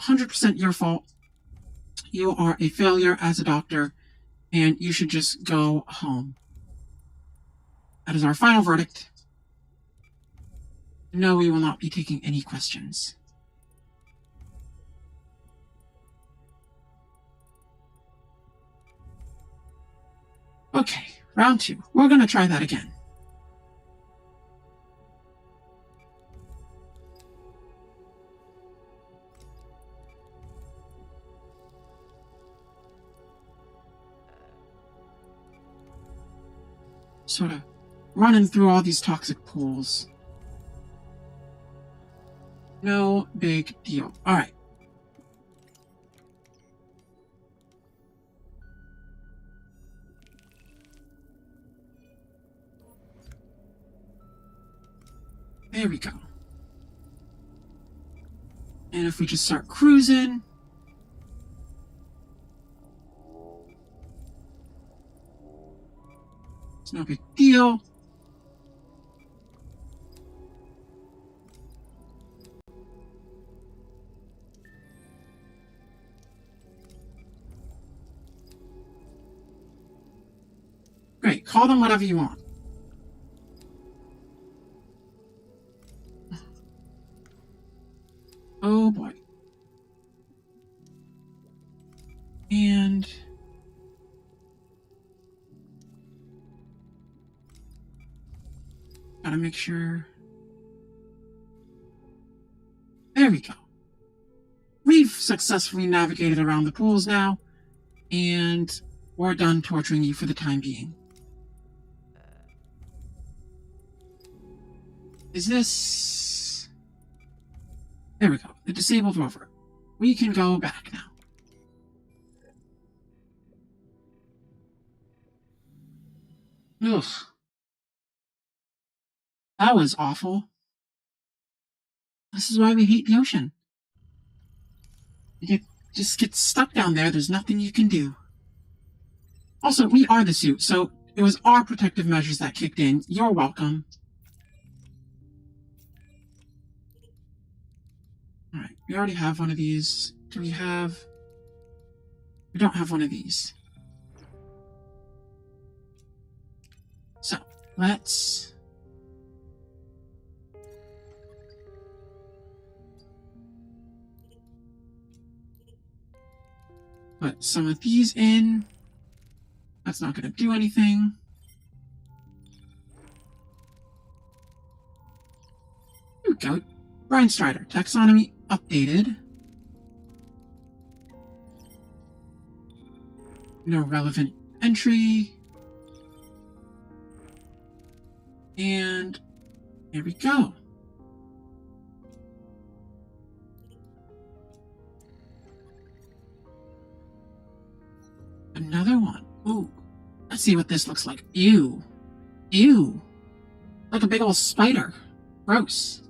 100% your fault. You are a failure as a doctor, and you should just go home. That is our final verdict. No, we will not be taking any questions. Okay, round 2. We're going to try that again. Sort of running through all these toxic pools. No big deal. All right. There we go. And if we just start cruising, it's no big deal. Great, call them whatever you want. Oh boy. And gotta make sure. There we go. We've successfully navigated around the pools now, and we're done torturing you for the time being. Is this... There we go. The disabled rover. We can go back now. Ugh. That was awful. This is why we hate the ocean. You just get stuck down there. There's nothing you can do. Also, we are the suit, so it was our protective measures that kicked in. You're welcome. Alright, we already have one of these. Do we have... We don't have one of these. So, let's... put some of these in. That's not going to do anything. Here we go. Brian Strider, taxonomy updated. No relevant entry. And here we go. Another one. Ooh. Let's see what this looks like. Ew. Ew. Like a big old spider. Gross.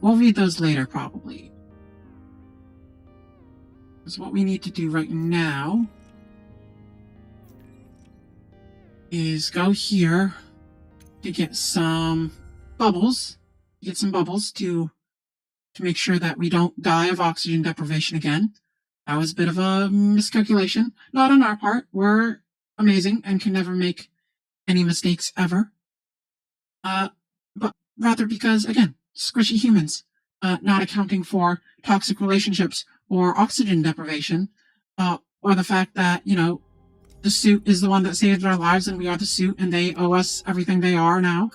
We'll read those later, probably. Because what we need to do right now is go here to get some bubbles. Get some bubbles to make sure that we don't die of oxygen deprivation again. That was a bit of a miscalculation. Not on our part. We're amazing and can never make any mistakes ever. But rather because, again, squishy humans, not accounting for toxic relationships or oxygen deprivation, or the fact that, you know, the suit is the one that saved our lives and we are the suit and they owe us everything they are now,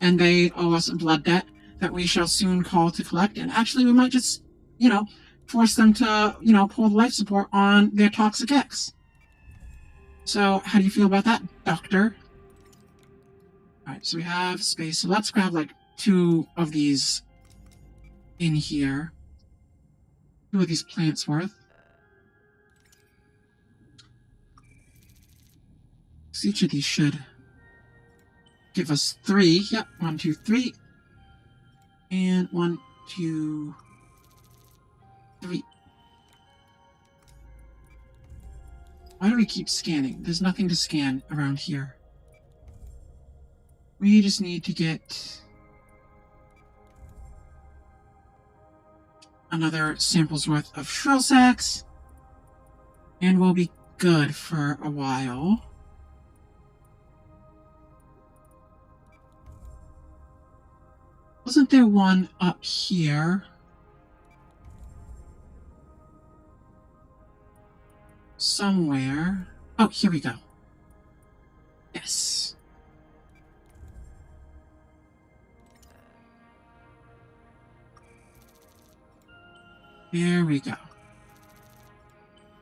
and they owe us a blood debt that we shall soon call to collect. And actually, we might just, you know, force them to, you know, pull the life support on their toxic ex. So, how do you feel about that, Doctor? Alright, so we have space. So let's grab, like, 2 of these in here. 2 of these plants worth. So each of these should give us 3. Yep, 1, 2, 3. And 1, 2, 3. Why do we keep scanning? There's nothing to scan around here. We just need to get another sample's worth of shrill sacks, and we'll be good for a while. Wasn't there one up here? Somewhere. Oh, here we go. Yes. There we go.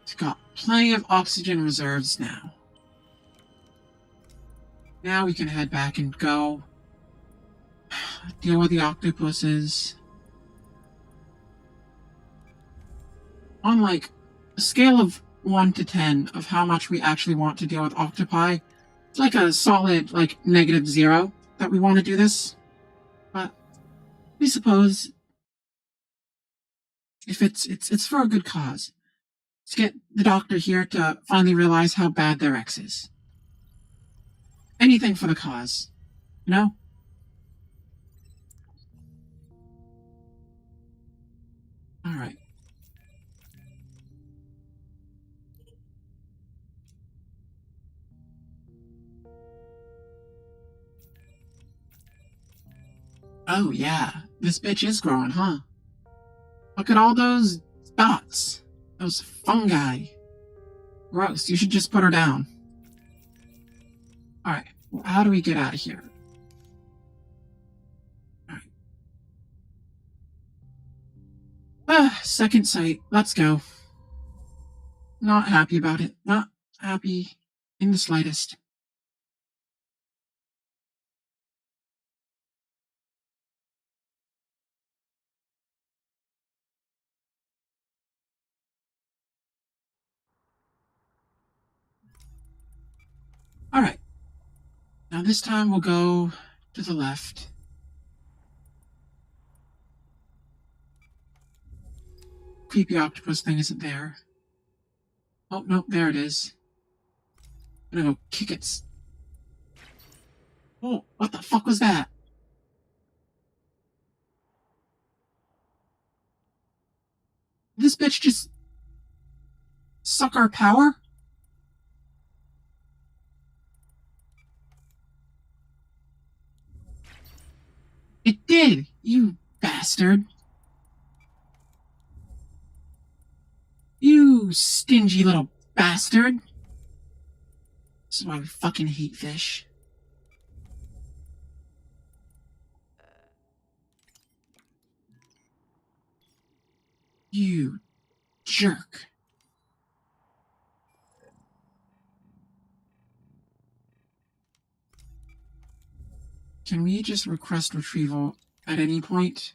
It's got plenty of oxygen reserves now. Now we can head back and go deal with the octopuses. On like a scale of 1 to 10 of how much we actually want to deal with octopi, it's like a solid like -0 that we want to do this. But we suppose if it's for a good cause. Let's get the doctor here to finally realize how bad their ex is. Anything for the cause, you know? Alright. Oh yeah, this bitch is growing, huh? Look at all those dots. Those fungi. Gross, you should just put her down. Alright, well, how do we get out of here? Alright. Second sight. Let's go. Not happy about it. Not happy in the slightest. Alright. Now this time we'll go to the left. Creepy octopus thing isn't there. Oh, no, there it is. I'm gonna go kick its... Oh, what the fuck was that? This bitch just... suck our power? It did, you bastard. You stingy little bastard. This is why we fucking hate fish. You jerk. Can we just request retrieval at any point?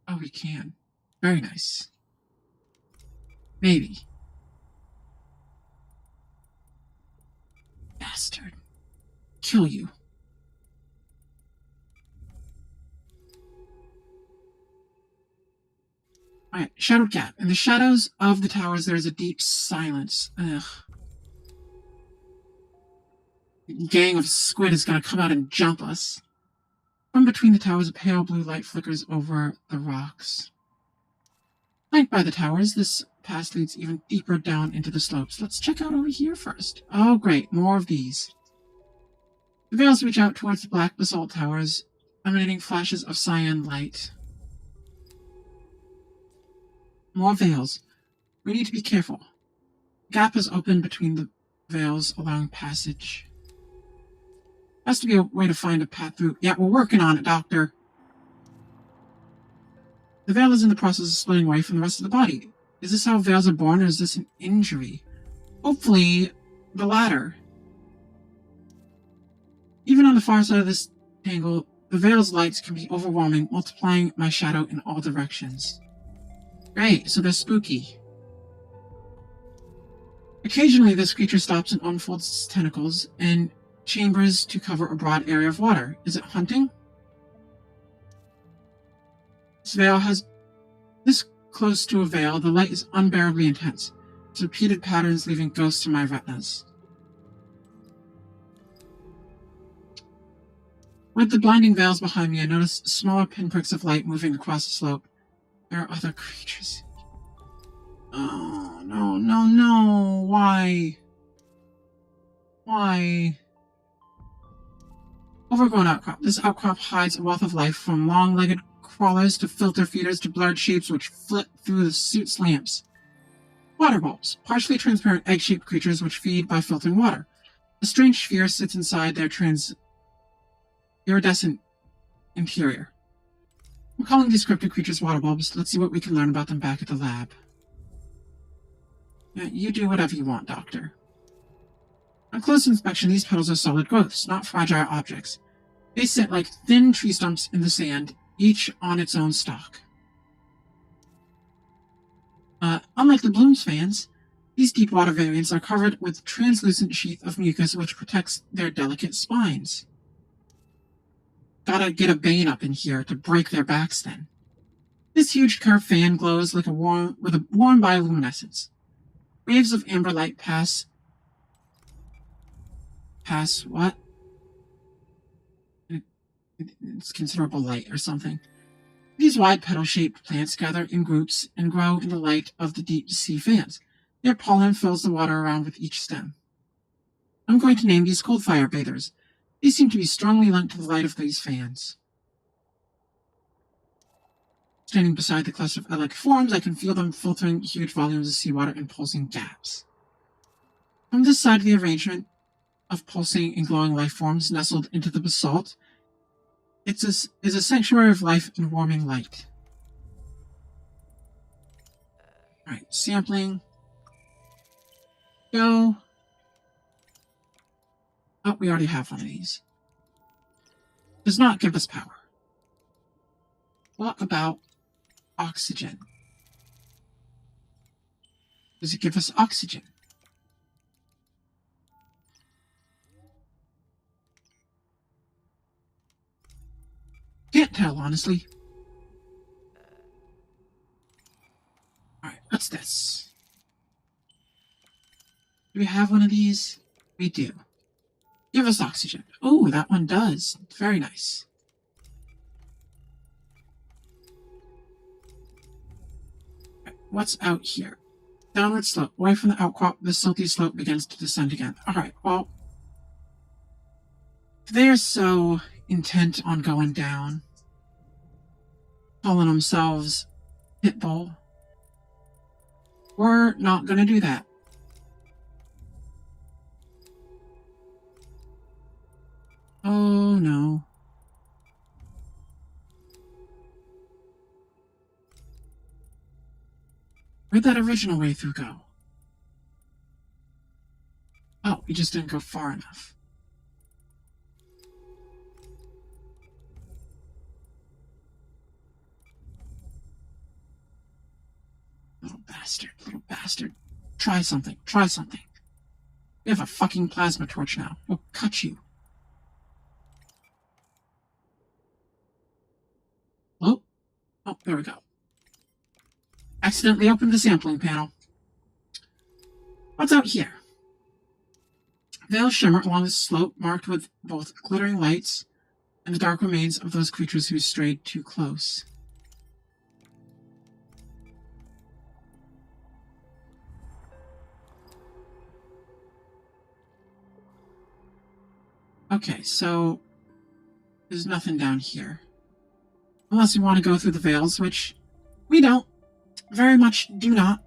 Oh, we can. Very nice. Maybe. Bastard. Kill you. Alright, Shadow Cat. In the shadows of the towers, there is a deep silence. Ugh. A gang of squid is gonna come out and jump us. From between the towers, a pale blue light flickers over the rocks. Flanked by the towers, this path leads even deeper down into the slopes. Let's check out over here first. Oh, great. More of these. The veils reach out towards the black basalt towers, emanating flashes of cyan light. More veils. We need to be careful. A gap has opened between the veils, allowing passage. Has to be a way to find a path through. Yeah, we're working on it, Doctor. The veil is in the process of splitting away from the rest of the body. Is this how veils are born, or is this an injury? Hopefully, the latter. Even on the far side of this tangle, the veil's lights can be overwhelming, multiplying my shadow in all directions. Great, so they're spooky. Occasionally, this creature stops and unfolds its tentacles and chambers to cover a broad area of water. Is it hunting? This veil has... This close to a veil, the light is unbearably intense. Its repeated patterns leaving ghosts in my retinas. With the blinding veils behind me, I notice smaller pinpricks of light moving across the slope. There are other creatures. Oh, no, no, no. Why? Why? Overgrown outcrop. This outcrop hides a wealth of life, from long-legged crawlers to filter feeders to blurred shapes which flit through the suit's lamps. Water bulbs, partially transparent egg-shaped creatures which feed by filtering water. A strange sphere sits inside their iridescent interior. We're calling these cryptic creatures water bulbs. Let's see what we can learn about them back at the lab. Yeah, you do whatever you want, Doctor. On close inspection, these petals are solid growths, not fragile objects. They sit like thin tree stumps in the sand, each on its own stalk. Unlike the Bloom's fans, these deep water variants are covered with translucent sheath of mucus which protects their delicate spines. Gotta get a Bane up in here to break their backs then. This huge curved fan glows like with a warm bioluminescence. Waves of amber light pass what? It's considerable light or something. These wide petal-shaped plants gather in groups and grow in the light of the deep-sea fans. Their pollen fills the water around with each stem. I'm going to name these cold fire bathers. These seem to be strongly linked to the light of these fans. Standing beside the cluster of egg-like forms, I can feel them filtering huge volumes of seawater in pulsing gaps. From this side of the arrangement of pulsing and glowing life forms nestled into the basalt, is a sanctuary of life and warming light. Alright, sampling. Go. Oh, we already have one of these. Does not give us power. What about oxygen? Does it give us oxygen? Can't tell, honestly. Alright, what's this? Do we have one of these? We do. Give us oxygen. Oh, that one does. Very nice. Right, what's out here? Downward slope. Away from the outcrop, the silty slope begins to descend again. Alright, well, if they're so intent on going down, calling themselves Pitbull, we're not going to do that. Oh no. Where'd that original way through go? Oh, we just didn't go far enough. Little bastard, little bastard. Try something, try something. We have a fucking plasma torch now. We'll cut you. Oh, there we go. Accidentally opened the sampling panel. What's out here? Veils shimmer along the slope marked with both glittering lights and the dark remains of those creatures who strayed too close. Okay, so there's nothing down here. Unless we want to go through the veils, which we don't. Very much do not.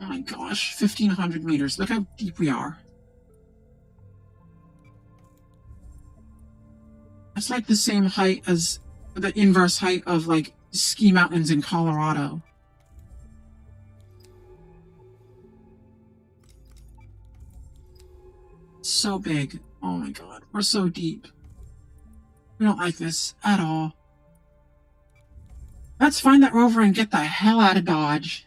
Oh my gosh, 1,500 meters. Look how deep we are. That's like the same height as the inverse height of, like, ski mountains in Colorado. So big. Oh my god, we're so deep. We don't like this at all. Let's find that rover and get the hell out of Dodge.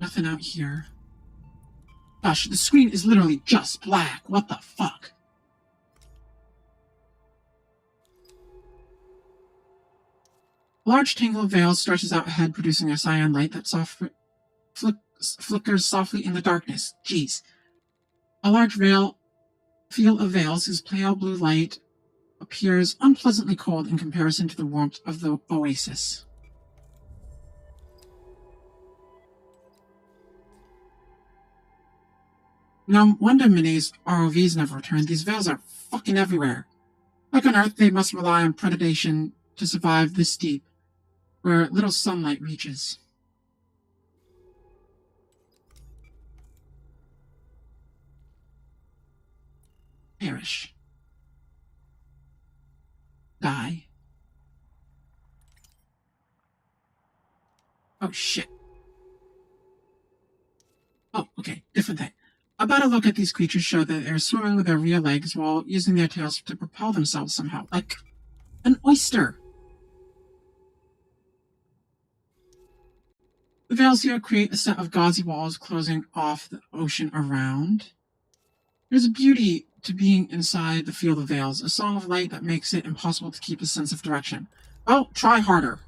Nothing out here. Gosh, the screen is literally just black. What the fuck? A large tangle of veils stretches out ahead, producing a cyan light that flickers softly in the darkness. Geez. A large field of veils whose pale blue light appears unpleasantly cold in comparison to the warmth of the oasis. No wonder Minnie's ROVs never return. These veils are fucking everywhere. Like on Earth, they must rely on predation to survive this deep, where little sunlight reaches. Perish. Die. Oh, shit. Oh, okay, different thing. A better look at these creatures show that they're swimming with their rear legs while using their tails to propel themselves somehow, like an oyster. The veils here create a set of gauzy walls closing off the ocean around. There's a beauty to being inside the field of veils, a song of light that makes it impossible to keep a sense of direction. Well, try harder.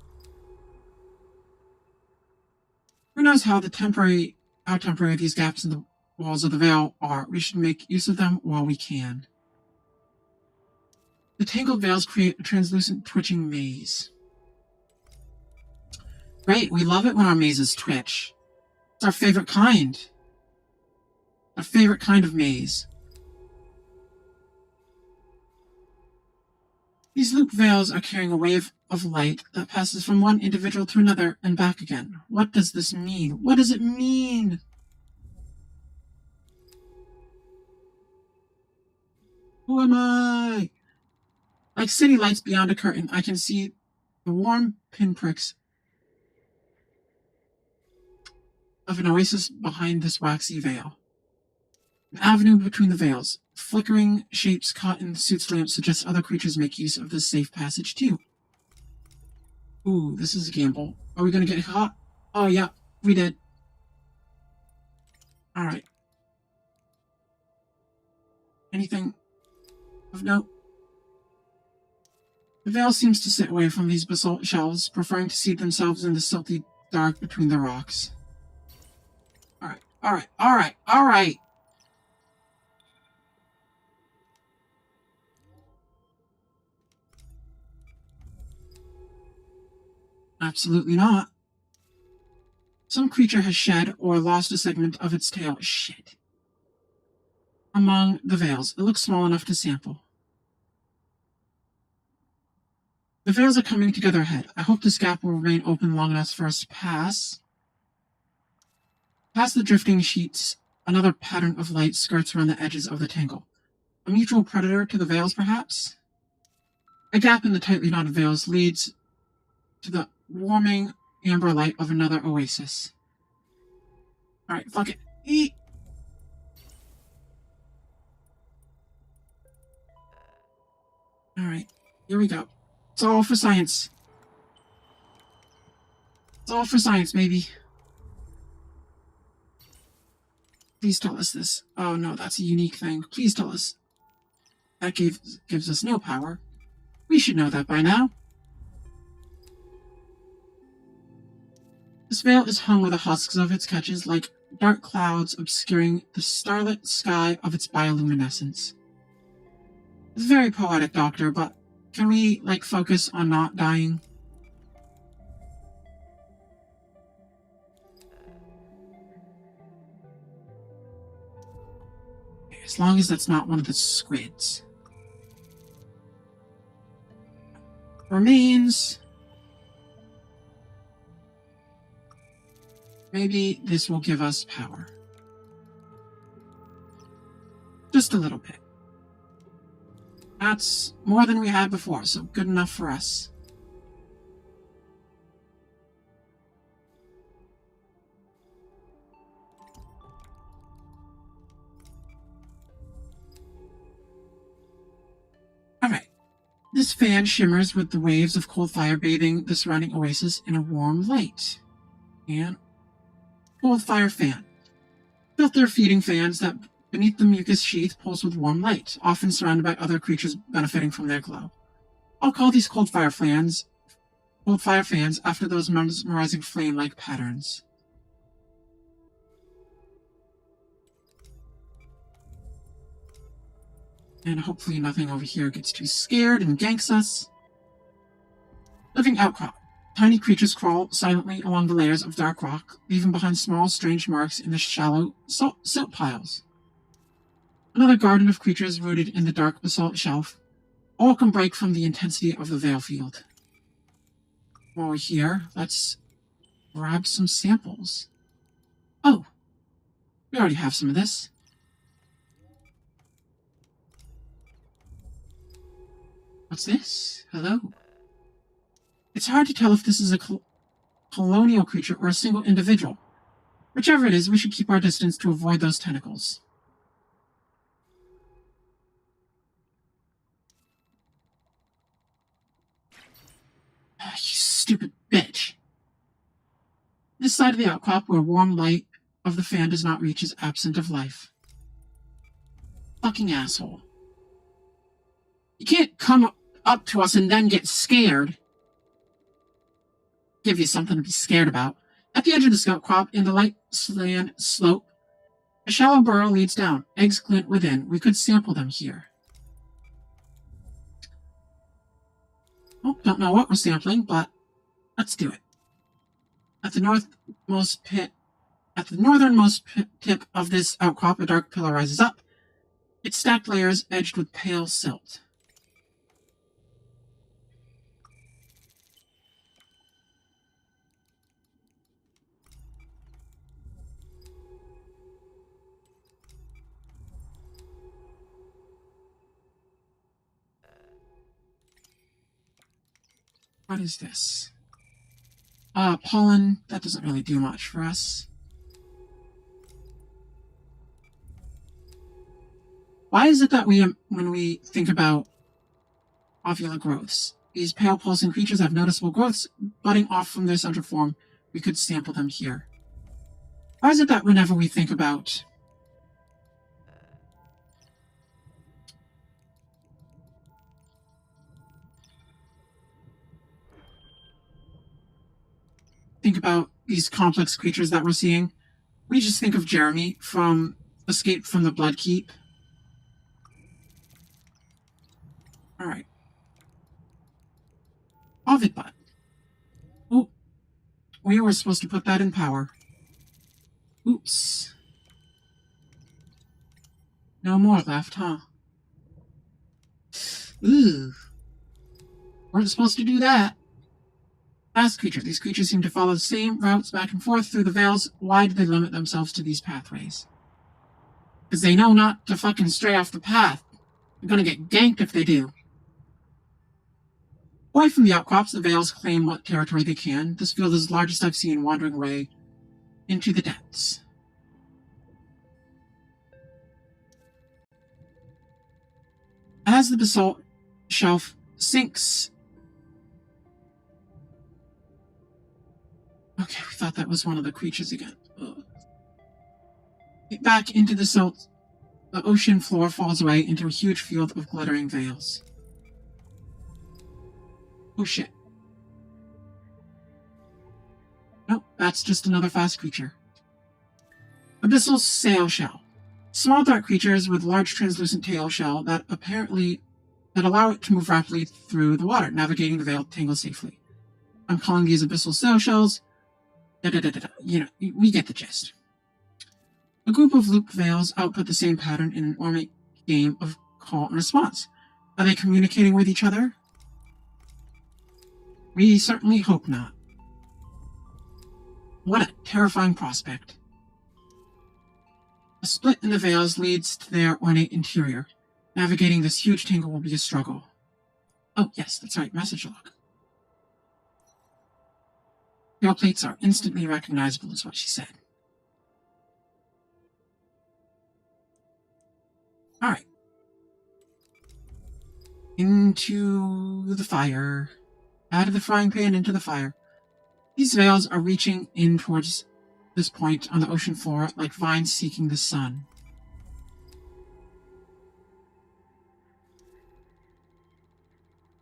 Who knows how temporary these gaps in the walls of the veil are. We should make use of them while we can. The tangled veils create a translucent, twitching maze. Great, we love it when our mazes twitch. It's our favorite kind. Our favorite kind of maze. These loop veils are carrying a wave of light that passes from one individual to another and back again. What does this mean? What does it mean? Who am I? Like city lights beyond a curtain, I can see the warm pinpricks of an oasis behind this waxy veil. An avenue between the veils. Flickering shapes caught in the suit's lamp suggest other creatures make use of this safe passage too. Ooh, this is a gamble. Are we gonna get caught? Oh yeah, we did. Alright. Anything of note? The veil seems to sit away from these basalt shelves, preferring to seat themselves in the silty dark between the rocks. Alright. Absolutely not. Some creature has shed or lost a segment of its tail. Shit. Among the veils. It looks small enough to sample. The veils are coming together ahead. I hope this gap will remain open long enough for us to pass. Past the drifting sheets, another pattern of light skirts around the edges of the tangle. A mutual predator to the veils, perhaps? A gap in the tightly knotted veils leads to the warming amber light of another oasis. Alright, fuck it. Eat! Alright, here we go. It's all for science. It's all for science, maybe. Please tell us this. Oh no, that's a unique thing. Please tell us. That gives us no power. We should know that by now. This veil is hung with the husks of its catches like dark clouds obscuring the starlit sky of its bioluminescence. It's very poetic, Doctor, but can we, focus on not dying? As long as that's not one of the squids. Remains. Maybe this will give us power. Just a little bit. That's more than we had before, so good enough for us. Alright. This fan shimmers with the waves of cold fire bathing the surrounding oasis in a warm light. And cold fire fan. Filter feeding fans that beneath the mucus sheath pulse with warm light, often surrounded by other creatures benefiting from their glow. I'll call these cold fire fans after those mesmerizing flame-like patterns. And hopefully nothing over here gets too scared and ganks us. Living outcrop. Tiny creatures crawl silently along the layers of dark rock, leaving behind small, strange marks in the shallow silt piles. Another garden of creatures rooted in the dark basalt shelf. All can break from the intensity of the veil field. While we're here, let's grab some samples. Oh, we already have some of this. What's this? Hello. It's hard to tell if this is a colonial creature or a single individual. Whichever it is, we should keep our distance to avoid those tentacles. You stupid bitch. This side of the outcrop where warm light of the fan does not reach is absent of life. Fucking asshole. You can't come up to us and then get scared. Give you something to be scared about. At the edge of the scout crop, in the light slant slope, a shallow burrow leads down. Eggs glint within. We could sample them here. Oh, don't know what we're sampling, but let's do it. At the northernmost tip of this outcrop, a dark pillar rises up. Its stacked layers edged with pale silt. What is this? Pollen. That doesn't really do much for us. Why is it that when we think about ovular growths, these pale pulsing creatures have noticeable growths budding off from their central form? We could sample them here. Why is it that whenever we think about these complex creatures that we're seeing, we just think of Jeremy from Escape from the Bloodkeep. Alright. Ovid Butt. Oh, we were supposed to put that in power. Oops. No more left, huh? Ooh. Weren't supposed to do that. Last creature. These creatures seem to follow the same routes back and forth through the veils. Why do they limit themselves to these pathways? Because they know not to fucking stray off the path. They're gonna get ganked if they do. Away from the outcrops, the veils claim what territory they can. This field is the largest I've seen, wandering away into the depths. As the basalt shelf sinks... Okay, we thought that was one of the creatures again. Ugh. Back into the silt, the ocean floor falls away into a huge field of glittering veils. Oh shit. Nope, that's just another fast creature. Abyssal sail shell. Small dark creatures with large translucent tail shell that allow it to move rapidly through the water, navigating the veil tangle safely. I'm calling these abyssal sail shells. You know, we get the gist. A group of looped veils output the same pattern in an ornate game of call and response. Are they communicating with each other? We certainly hope not. What a terrifying prospect. A split in the veils leads to their ornate interior. Navigating this huge tangle will be a struggle. Oh, yes, that's right, message log. Veil plates are instantly recognizable, is what she said. Alright. Into the fire. Out of the frying pan, into the fire. These veils are reaching in towards this point on the ocean floor like vines seeking the sun.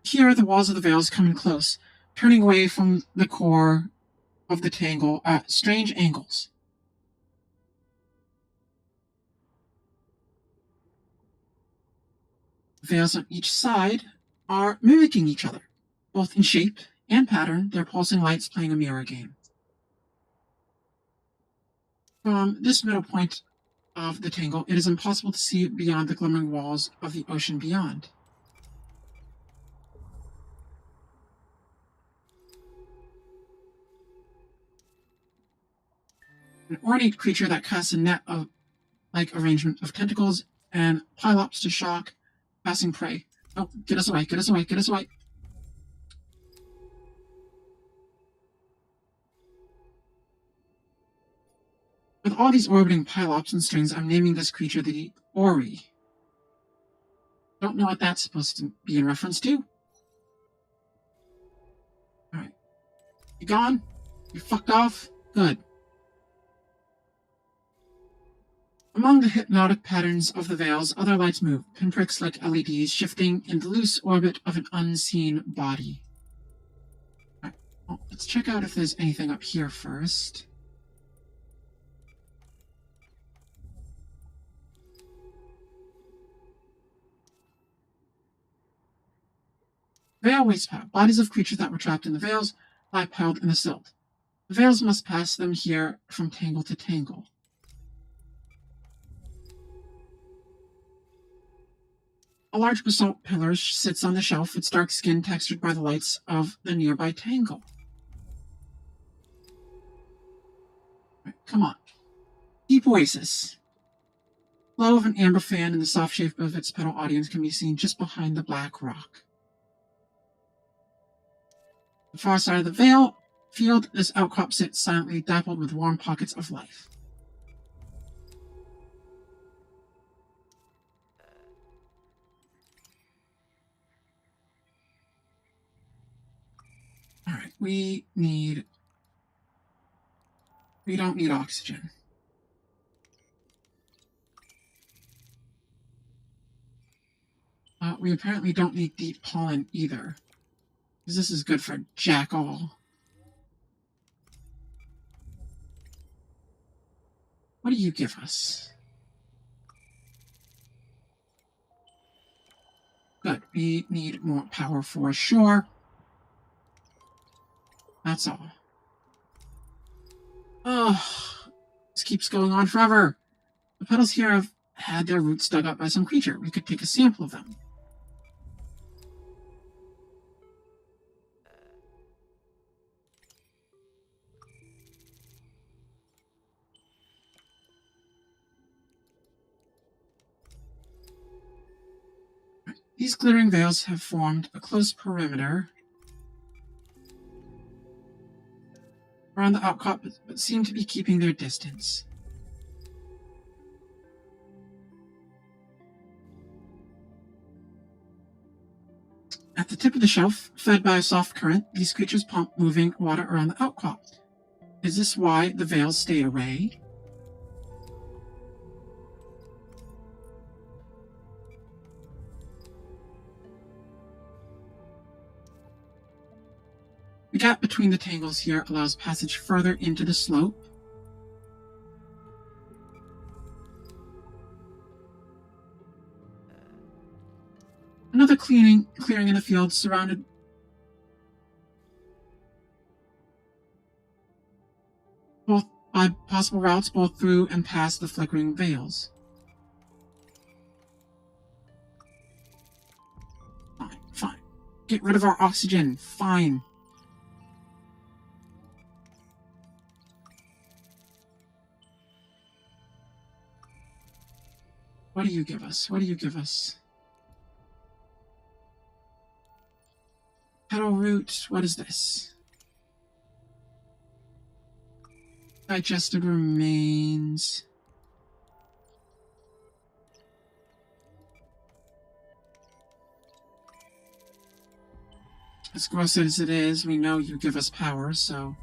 Here, the walls of the veils come in close, turning away from the core of the tangle at strange angles. Veils on each side are mimicking each other, both in shape and pattern, their pulsing lights playing a mirror game. From this middle point of the tangle, it is impossible to see beyond the glimmering walls of the ocean beyond. An ornate creature that casts a net of like arrangement of tentacles and pile-ups to shock passing prey. Oh, get us away, get us away, get us away. With all these orbiting pile-ups and strings, I'm naming this creature the Ori. Don't know what that's supposed to be in reference to. Alright. You gone? You fucked off? Good. Among the hypnotic patterns of the veils, other lights move, pinpricks like LEDs shifting in the loose orbit of an unseen body. Alright, well, let's check out if there's anything up here first. Veil wastepath. Bodies of creatures that were trapped in the veils lie piled in the silt. The veils must pass them here from tangle to tangle. A large basalt pillar sits on the shelf, its dark skin textured by the lights of the nearby tangle. Right, come on. Deep oasis. Glow of an amber fan and the soft shape of its petal audience can be seen just behind the black rock. The far side of the veil field, this outcrop sits silently dappled with warm pockets of life. Alright, we don't need oxygen. We apparently don't need deep pollen either, because this is good for jack all. What do you give us? Good, we need more power for sure. That's all. Ugh, this keeps going on forever. The petals here have had their roots dug up by some creature. We could take a sample of them. These glittering veils have formed a close perimeter around the outcrop, but seem to be keeping their distance. At the tip of the shelf, fed by a soft current, these creatures pump moving water around the outcrop. Is this why the veils stay away? The gap between the tangles here allows passage further into the slope. Another clearing in the field surrounded both by possible routes both through and past the flickering veils. Fine. Get rid of our oxygen. Fine. What do you give us? What do you give us? Petal root. What is this? Digested remains. As gross as it is, we know you give us power, so...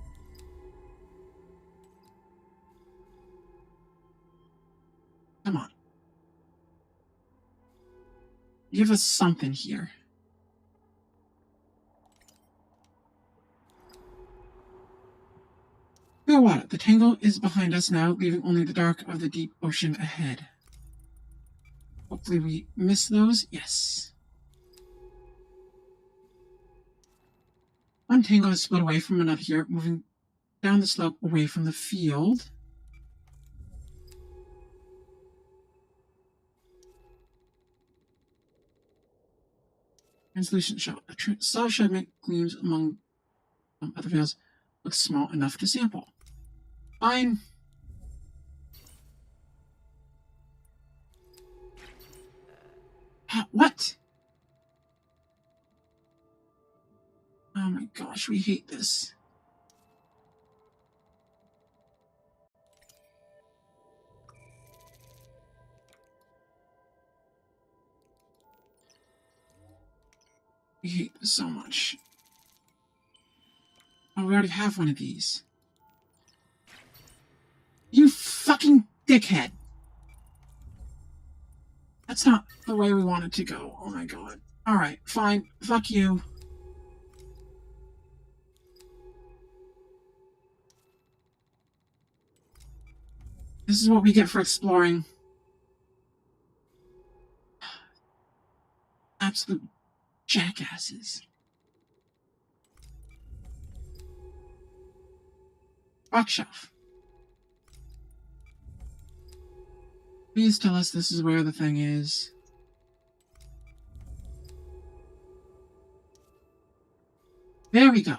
Come on. Give us something here. Clearwater. The tangle is behind us now, leaving only the dark of the deep ocean ahead. Hopefully we miss those. Yes. One tango is split away from another here, moving down the slope away from the field. Translucent shell. A solid sediment gleams among other veils. Looks small enough to sample. Fine. What? Oh my gosh, we hate this. We hate this so much. Oh, we already have one of these. You fucking dickhead. That's not the way we want it to go. Oh my god. Alright, fine. Fuck you. This is what we get for exploring. Absolute jackasses. Rock shelf. Please tell us this is where the thing is. There we go.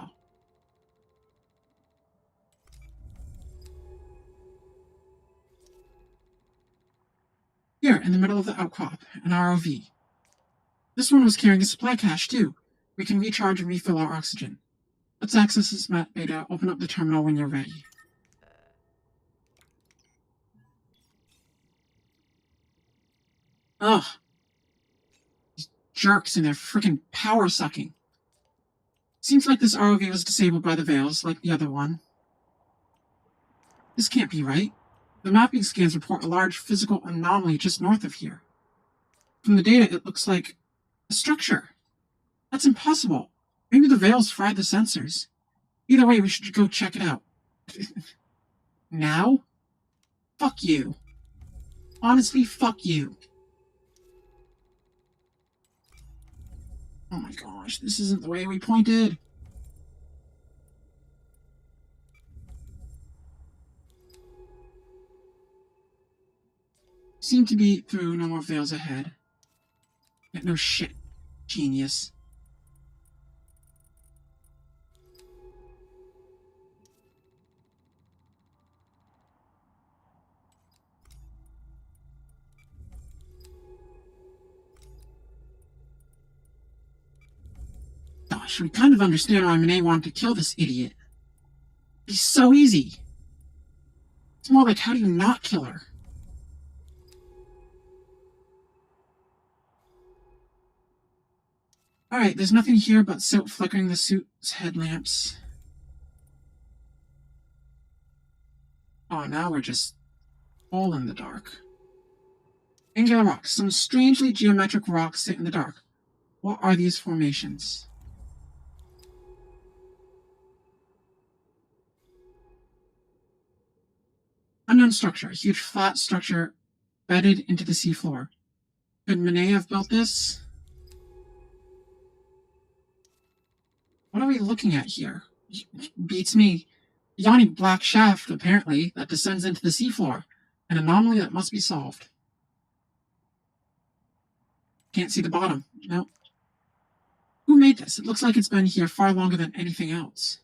Here, in the middle of the outcrop, an ROV. This one was carrying a supply cache, too. We can recharge and refill our oxygen. Let's access this map beta. Open up the terminal when you're ready. Ugh. These jerks and their freaking power sucking. Seems like this ROV was disabled by the Veils, like the other one. This can't be right. The mapping scans report a large physical anomaly just north of here. From the data, it looks like a structure. That's impossible. Maybe the Veils fried the sensors. Either way, we should go check it out. Now? Fuck you. Honestly, fuck you. Oh my gosh, this isn't the way we pointed. Seem to be through, no more Veils ahead. Yeah, no shit, genius. Gosh, we kind of understand why Monet wanted to kill this idiot. He's so easy. It's more like, how do you not kill her? Alright, there's nothing here but soot flickering the suit's headlamps. Oh, now we're just all in the dark. Angular rocks. Some strangely geometric rocks sit in the dark. What are these formations? Unknown structure. A huge flat structure bedded into the seafloor. Could Monet have built this? What are we looking at here? Beats me. Yawning black shaft, apparently, that descends into the seafloor. An anomaly that must be solved. Can't see the bottom. Nope. Who made this? It looks like it's been here far longer than anything else.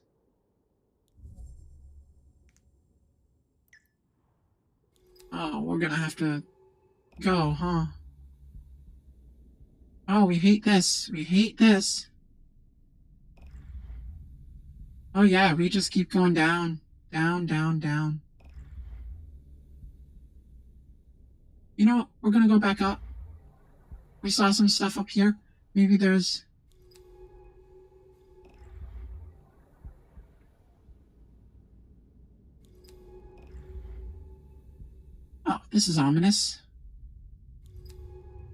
Oh, we're gonna have to go, huh? Oh, we hate this. We hate this. Oh yeah, we just keep going down. Down, down, down. You know what? We're gonna go back up. We saw some stuff up here. Maybe there's... Oh, this is ominous.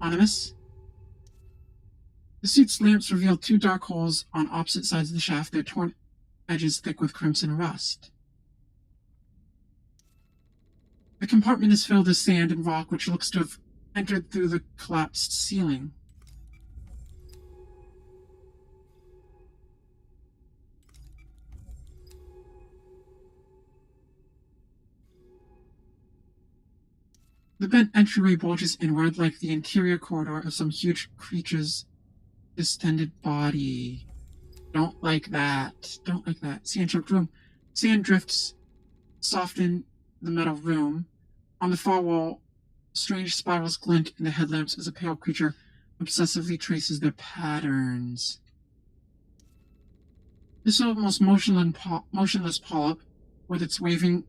Ominous. The suit's lamps reveal two dark holes on opposite sides of the shaft, their torn edges thick with crimson rust. The compartment is filled with sand and rock, which looks to have entered through the collapsed ceiling. The bent entryway bulges inward like the interior corridor of some huge creature's distended body. Don't like that. Don't like that. Sand-choked room. Sand drifts soften the metal room. On the far wall, strange spirals glint in the headlamps as a pale creature obsessively traces their patterns. This almost motionless polyp, with its waving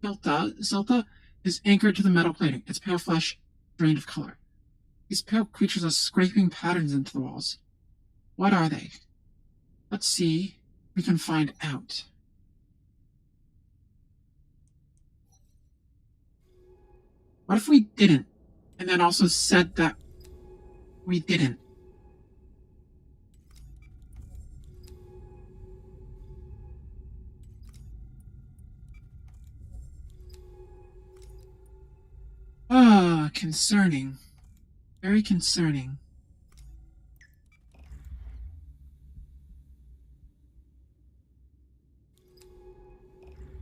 Zilta, is anchored to the metal plating, its pale flesh drained of color. These pale creatures are scraping patterns into the walls. What are they? Let's see if we can find out. What if we didn't, and then also said that we didn't? Concerning. Very concerning.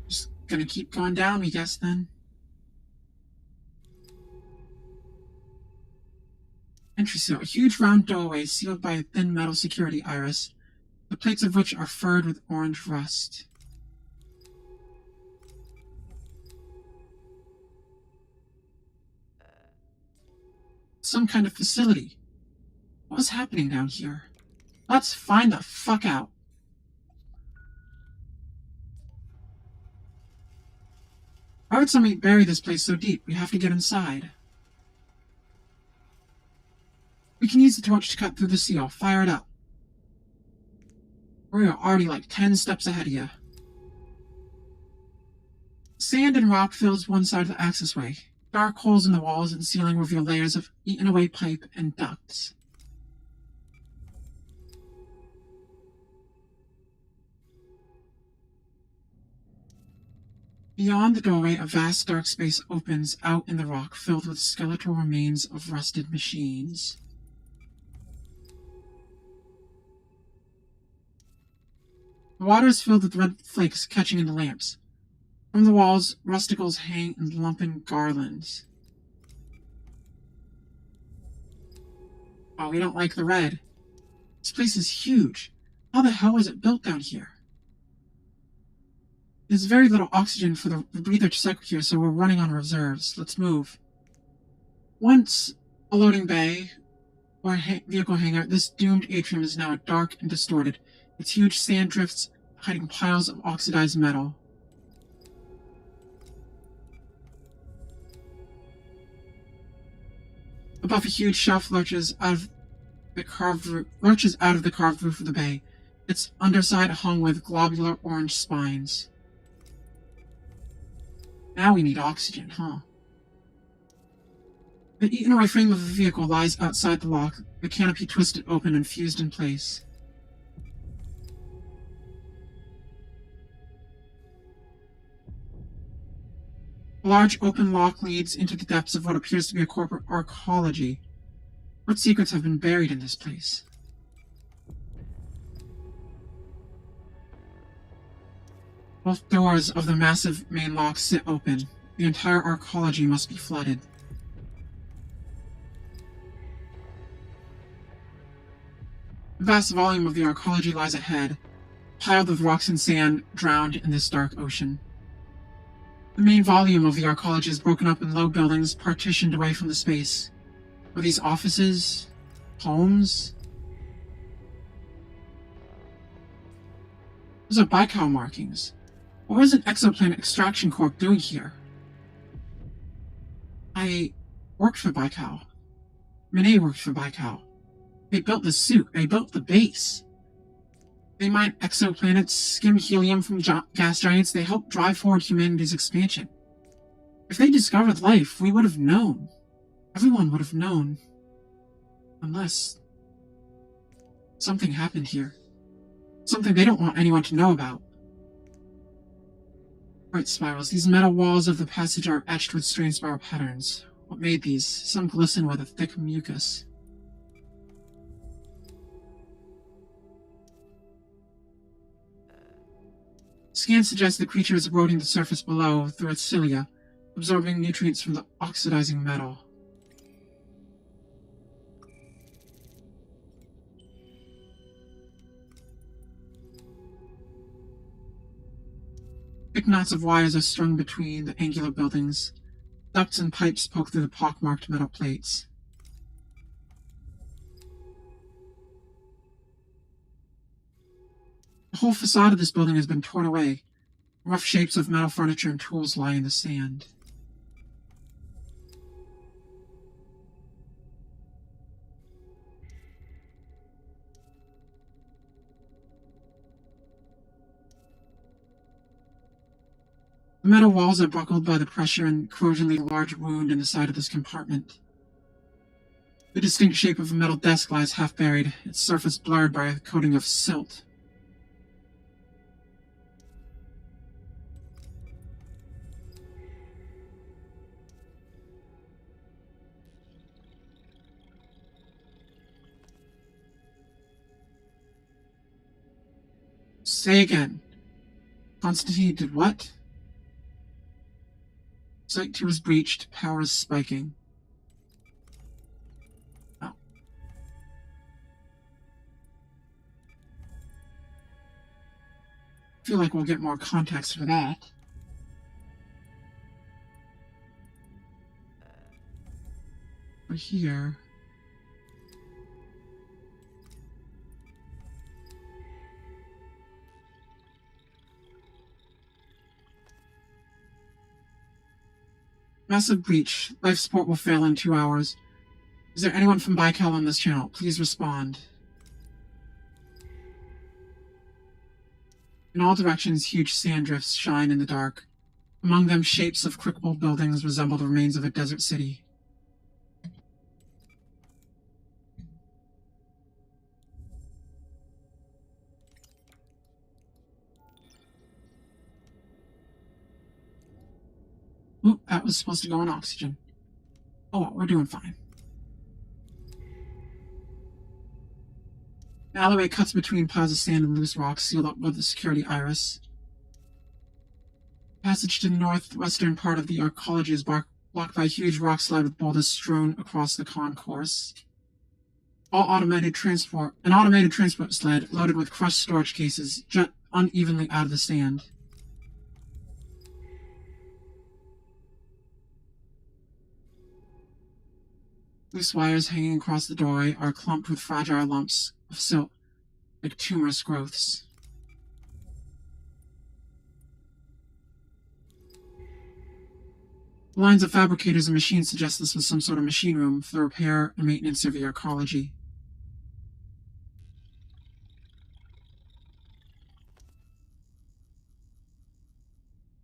Just gonna keep going down, we guess, then. Entry seal. A huge round doorway sealed by a thin metal security iris, the plates of which are furred with orange rust. Some kind of facility. What was happening down here? Let's find the fuck out. Why would somebody bury this place so deep? We have to get inside. We can use the torch to cut through the seal. Fire it up. We are already like 10 steps ahead of you. Sand and rock fills one side of the accessway. Dark holes in the walls and ceiling reveal layers of eaten-away pipe and ducts. Beyond the doorway, a vast dark space opens out in the rock, filled with skeletal remains of rusted machines. The water is filled with red flakes catching in the lamps. From the walls, rusticles hang in lumpen garlands. Oh, we don't like the red. This place is huge. How the hell was it built down here? There's very little oxygen for the breather to cycle here, so we're running on reserves. Let's move. Once a loading bay or a vehicle hangar, this doomed atrium is now dark and distorted, its huge sand drifts hiding piles of oxidized metal. Above, a huge shelf lurches out of the carved roof of the bay, its underside hung with globular orange spines. Now we need oxygen, huh? The eaten-away frame of the vehicle lies outside the lock, the canopy twisted open and fused in place. A large open lock leads into the depths of what appears to be a corporate arcology. What secrets have been buried in this place? Both doors of the massive main lock sit open. The entire arcology must be flooded. The vast volume of the arcology lies ahead, piled with rocks and sand drowned in this dark ocean. The main volume of the arcology is broken up in low buildings partitioned away from the space. Are these offices? Homes? Those are Baikal markings. What was an Exoplanet Extraction Corp doing here? I worked for Baikal. Minay worked for Baikal. They built the suit. They built the base. They mine exoplanets, skim helium from gas giants. They help drive forward humanity's expansion. If they discovered life, we would have known. Everyone would have known. Unless something happened here. Something they don't want anyone to know about. Bright spirals. These metal walls of the passage are etched with strange spiral patterns. What made these? Some glisten with a thick mucus. Scans suggest the creature is eroding the surface below through its cilia, absorbing nutrients from the oxidizing metal. Thick knots of wires are strung between the angular buildings. Ducts and pipes poke through the pockmarked metal plates. The whole facade of this building has been torn away. Rough shapes of metal furniture and tools lie in the sand. The metal walls are buckled by the pressure and corrosion leave a large wound in the side of this compartment. The distinct shape of a metal desk lies half buried, its surface blurred by a coating of silt. Say again. Constantine did what? Site 2 is breached, power is spiking. Oh. I feel like we'll get more context for that. Over here. Massive breach. Life support will fail in 2 hours. Is there anyone from Baikal on this channel? Please respond. In all directions, huge sand drifts shine in the dark. Among them, shapes of crippled buildings resemble the remains of a desert city. Oop, that was supposed to go on oxygen. Oh, well, we're doing fine. The alleyway cuts between piles of sand and loose rocks sealed up with the security iris. Passage to the northwestern part of the arcology is blocked by a huge rock slide with boulders strewn across the concourse. An automated transport sled loaded with crushed storage cases jut unevenly out of the sand. Loose wires hanging across the doorway are clumped with fragile lumps of silt, like tumorous growths. The lines of fabricators and machines suggest this was some sort of machine room for the repair and maintenance of the arcology.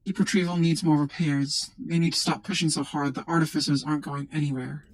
Deep retrieval needs more repairs. They need to stop pushing so hard. The artificers aren't going anywhere.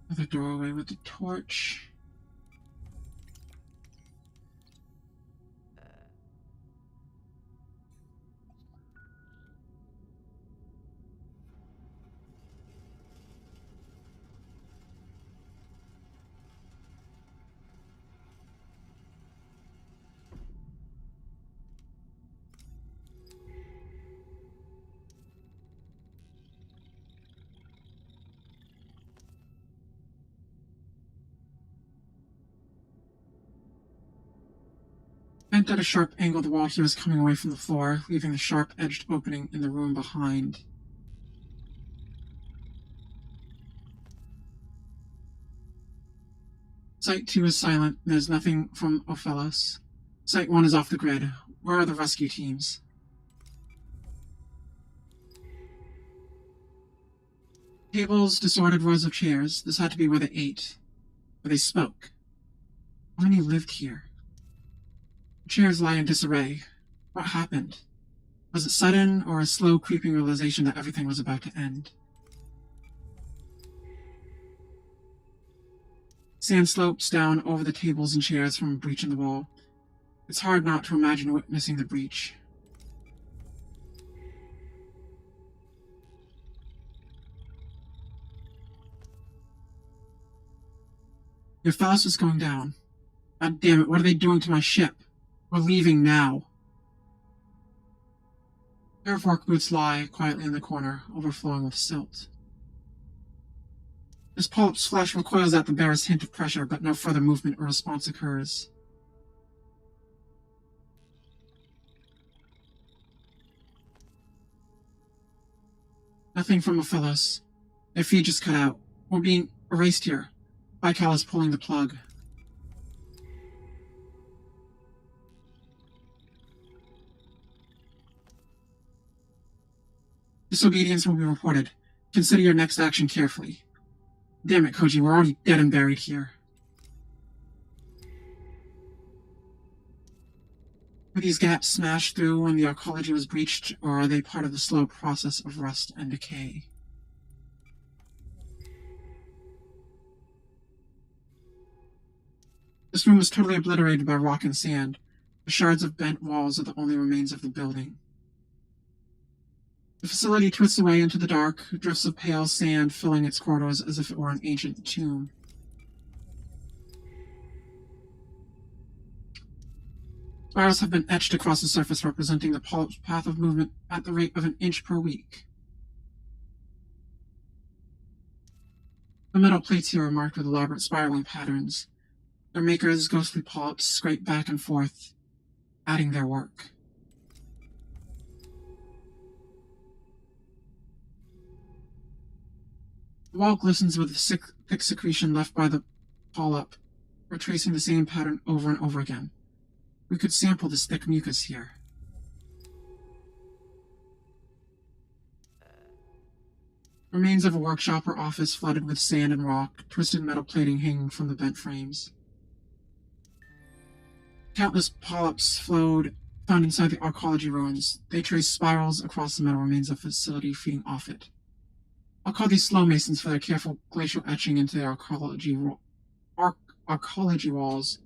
The doorway with the torch. Bent at a sharp angle, the wall here was coming away from the floor, leaving the sharp-edged opening in the room behind. Site 2 is silent. There's nothing from Ophelos. Site 1 is off the grid. Where are the rescue teams? Tables, disordered rows of chairs. This had to be where they ate. but they spoke. How many lived here? The chairs lie in disarray. What happened? Was it sudden, or a slow, creeping realization that everything was about to end? Sand slopes down over the tables and chairs from a breach in the wall. It's hard not to imagine witnessing the breach. Your Faust is going down. God damn it, what are they doing to my ship? We're leaving now. A pair of work boots lie quietly in the corner, overflowing with silt. This polyp's flesh recoils at the barest hint of pressure, but no further movement or response occurs. Nothing from Ophelos. Their feed just cut out. We're being erased here. Baikal is pulling the plug. Disobedience will be reported. Consider your next action carefully. Damn it, Koji, we're already dead and buried here. Were these gaps smashed through when the arcology was breached, or are they part of the slow process of rust and decay? This room is totally obliterated by rock and sand. The shards of bent walls are the only remains of the building. The facility twists away into the dark, drifts of pale sand filling its corridors as if it were an ancient tomb. Spirals have been etched across the surface, representing the polyp's path of movement at the rate of an inch per week. The metal plates here are marked with elaborate spiraling patterns. Their makers, ghostly polyps, scrape back and forth, adding their work. The wall glistens with the thick secretion left by the polyp, retracing the same pattern over and over again. We could sample this thick mucus here. Remains of a workshop or office flooded with sand and rock, twisted metal plating hanging from the bent frames. Countless polyps found inside the arcology ruins. They trace spirals across the metal remains of the facility feeding off it. I'll call these slow masons for their careful glacial etching into the arcology walls.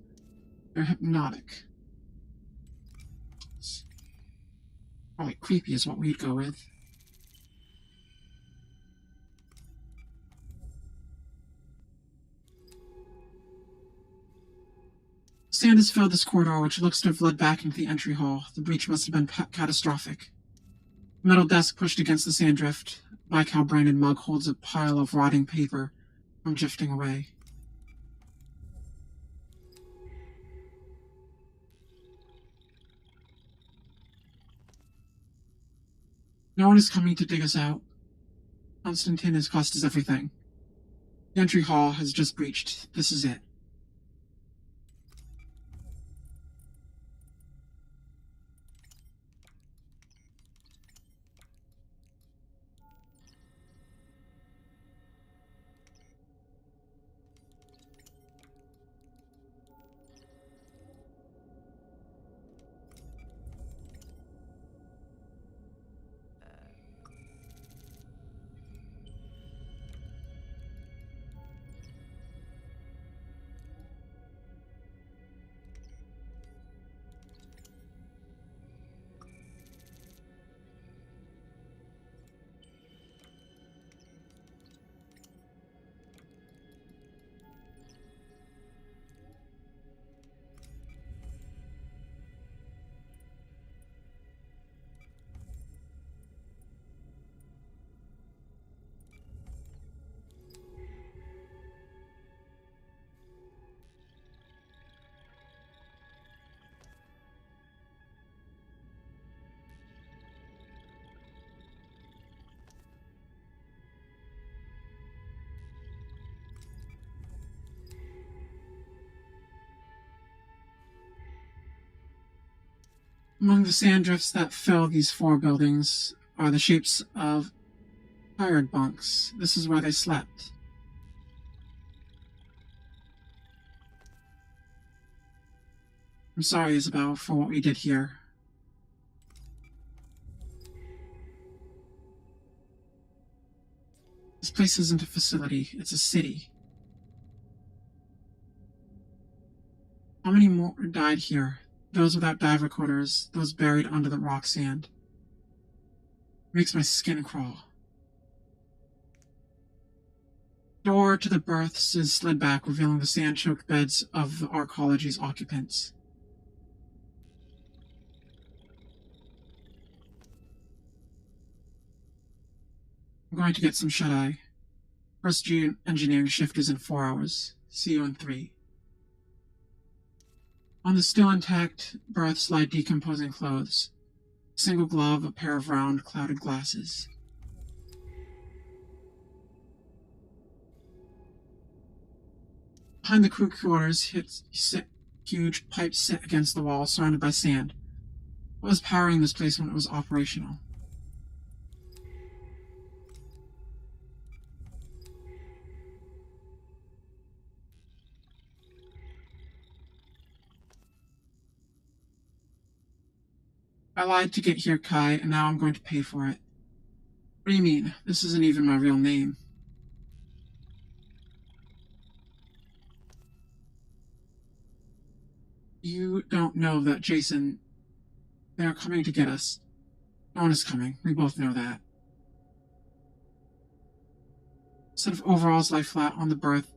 They're hypnotic. Probably creepy is what we'd go with. Sand has filled this corridor, which looks to have led back into the entry hall. The breach must have been catastrophic. A metal desk pushed against the sand drift. Baikal branded mug holds a pile of rotting paper from drifting away. No one is coming to dig us out. Constantine has cost us everything. The entry hall has just breached. This is it. Among the sand drifts that fill these four buildings are the shapes of tired bunks. This is where they slept. I'm sorry, Isabel, for what we did here. This place isn't a facility, it's a city. How many more died here? Those without dive recorders, those buried under the rock sand. It makes my skin crawl. Door to the berths is slid back, revealing the sand-choked beds of the Arcology's occupants. I'm going to get some shut-eye. First engineering shift is in 4 hours. See you in 3. On the still intact berths lie decomposing clothes. A single glove, a pair of round, clouded glasses. Behind the crew quarters, huge pipes sit against the wall, surrounded by sand. What was powering this place when it was operational? I lied to get here, Kai, and now I'm going to pay for it. What do you mean? This isn't even my real name. You don't know that, Jason. They are coming to get us. No one is coming. We both know that. A set of overalls lie flat on the berth,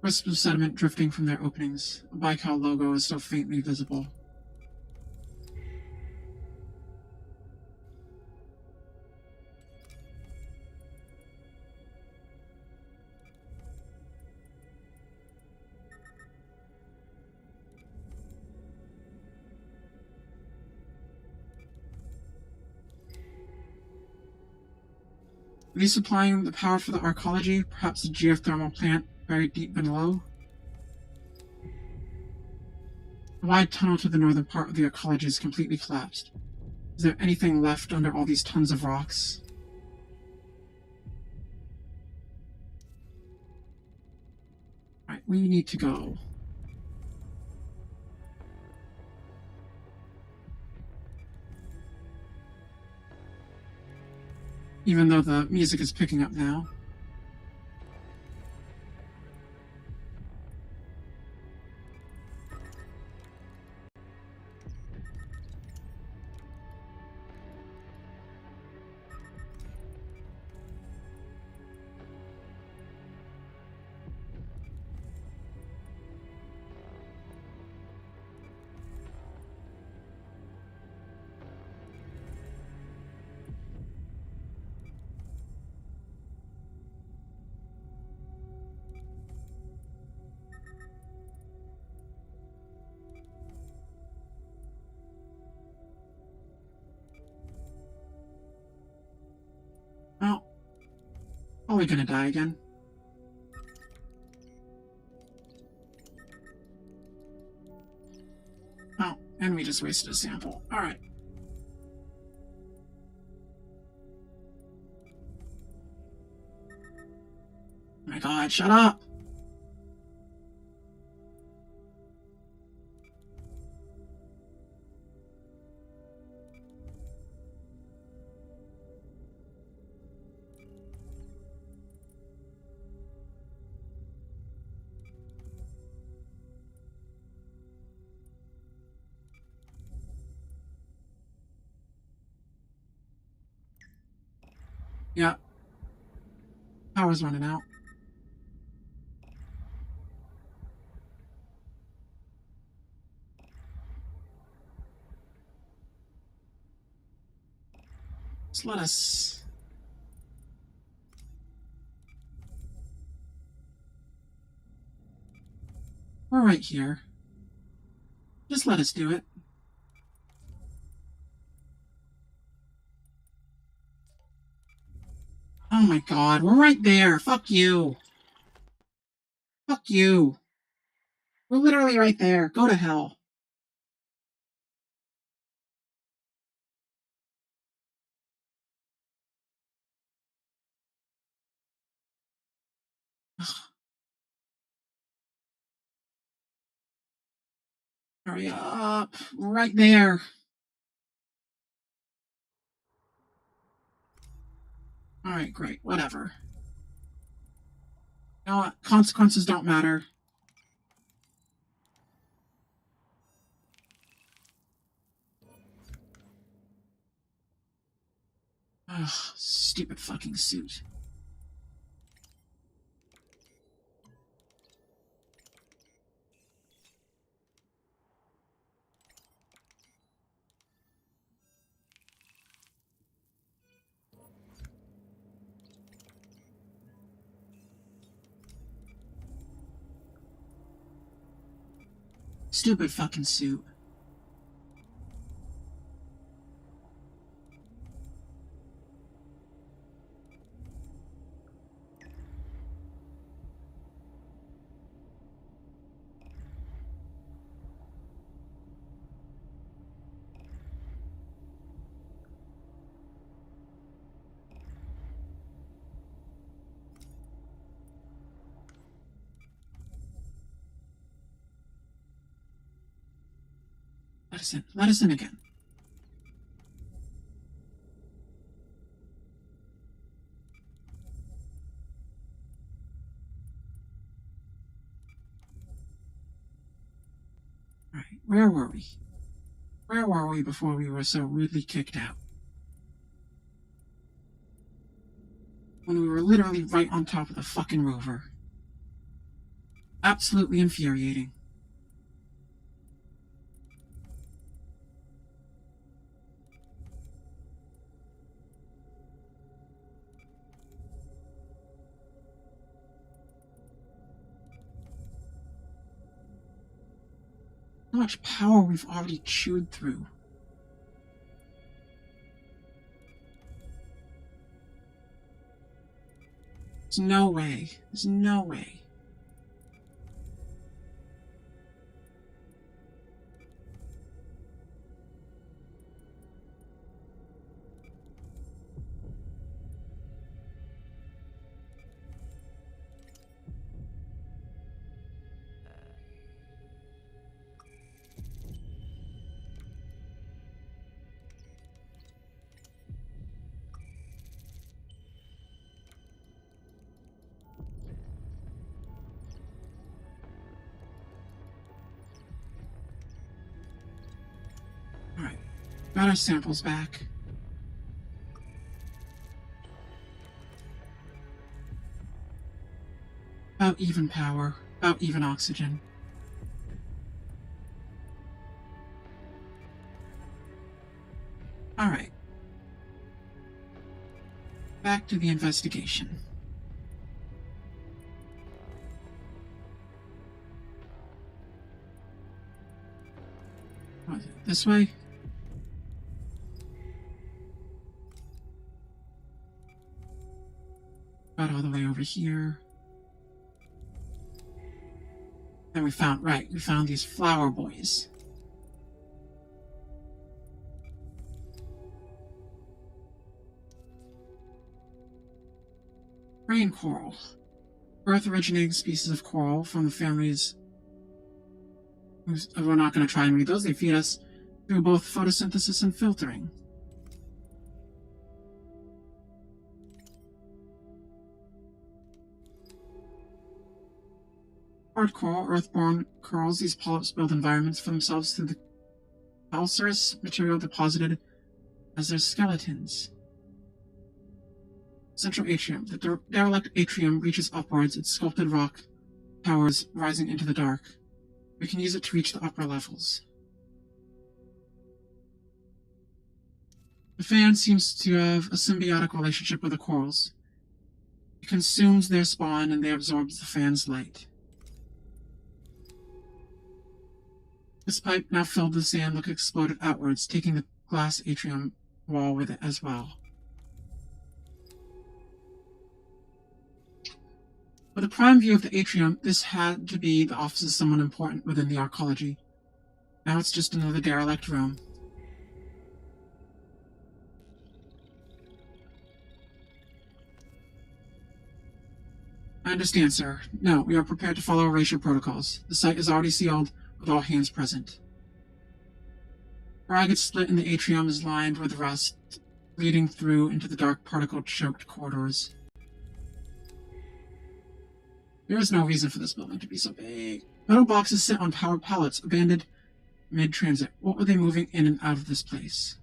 wisps of sediment drifting from their openings. The Baikal logo is still faintly visible. Are these supplying the power for the Arcology? Perhaps a geothermal plant buried deep below? The wide tunnel to the northern part of the Arcology is completely collapsed. Is there anything left under all these tons of rocks? Right, we need to go. Even though the music is picking up now. Well, probably gonna die again. Oh, and we just wasted a sample. Alright. Oh my god, shut up! Yeah. Power's running out. Just let us... We're right here. Just let us do it. Oh my god, we're right there. Fuck you. Fuck you. We're literally right there. Go to hell. Hurry up. Right there. Alright, great. Whatever. You know what? Consequences don't matter. Ugh, stupid fucking suit. Stupid fucking suit. Let us in. Let us in again. Alright, where were we? Where were we before we were so rudely kicked out? When we were literally right on top of the fucking rover. Absolutely infuriating. How much power we've already chewed through. There's no way. There's no way. Alright, got our samples back. About even power, about even oxygen. Alright. Back to the investigation. Was it this way? Got all the way over here. And we found these flower boys. Rain coral. Earth originating species of coral from the families. We're not going to try and read those. They feed us through both photosynthesis and filtering. Hard coral, earthborn corals, these polyps build environments for themselves through the calcareous material deposited as their skeletons. Central atrium. The derelict atrium reaches upwards, its sculpted rock towers rising into the dark. We can use it to reach the upper levels. The fan seems to have a symbiotic relationship with the corals. It consumes their spawn and they absorb the fan's light. This pipe, now filled with sand, exploded outwards, taking the glass atrium wall with it as well. With a prime view of the atrium, this had to be the office of someone important within the arcology. Now it's just another derelict room. I understand, sir. No, we are prepared to follow erasure protocols. The site is already sealed, with all hands present. A ragged split in the atrium is lined with rust, leading through into the dark particle-choked corridors. There is no reason for this building to be so big. Metal boxes sit on powered pallets, abandoned mid-transit. What were they moving in and out of this place?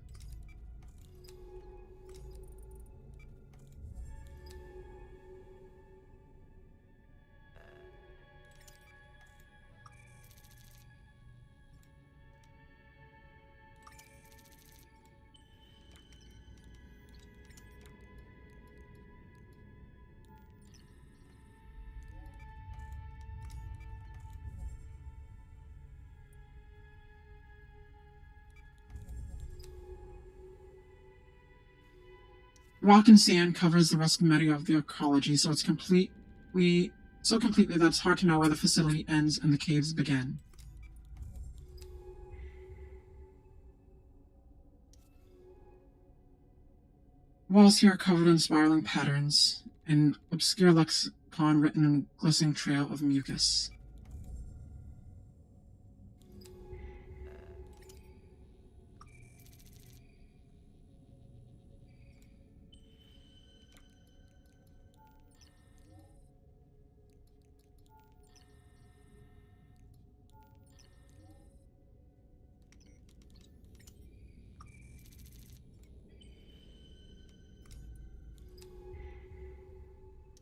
Rock and sand covers the rest media of the ecology, so it's completely that it's hard to know where the facility ends and the caves begin. Walls here are covered in spiraling patterns, an obscure lexicon written in a glistening trail of mucus.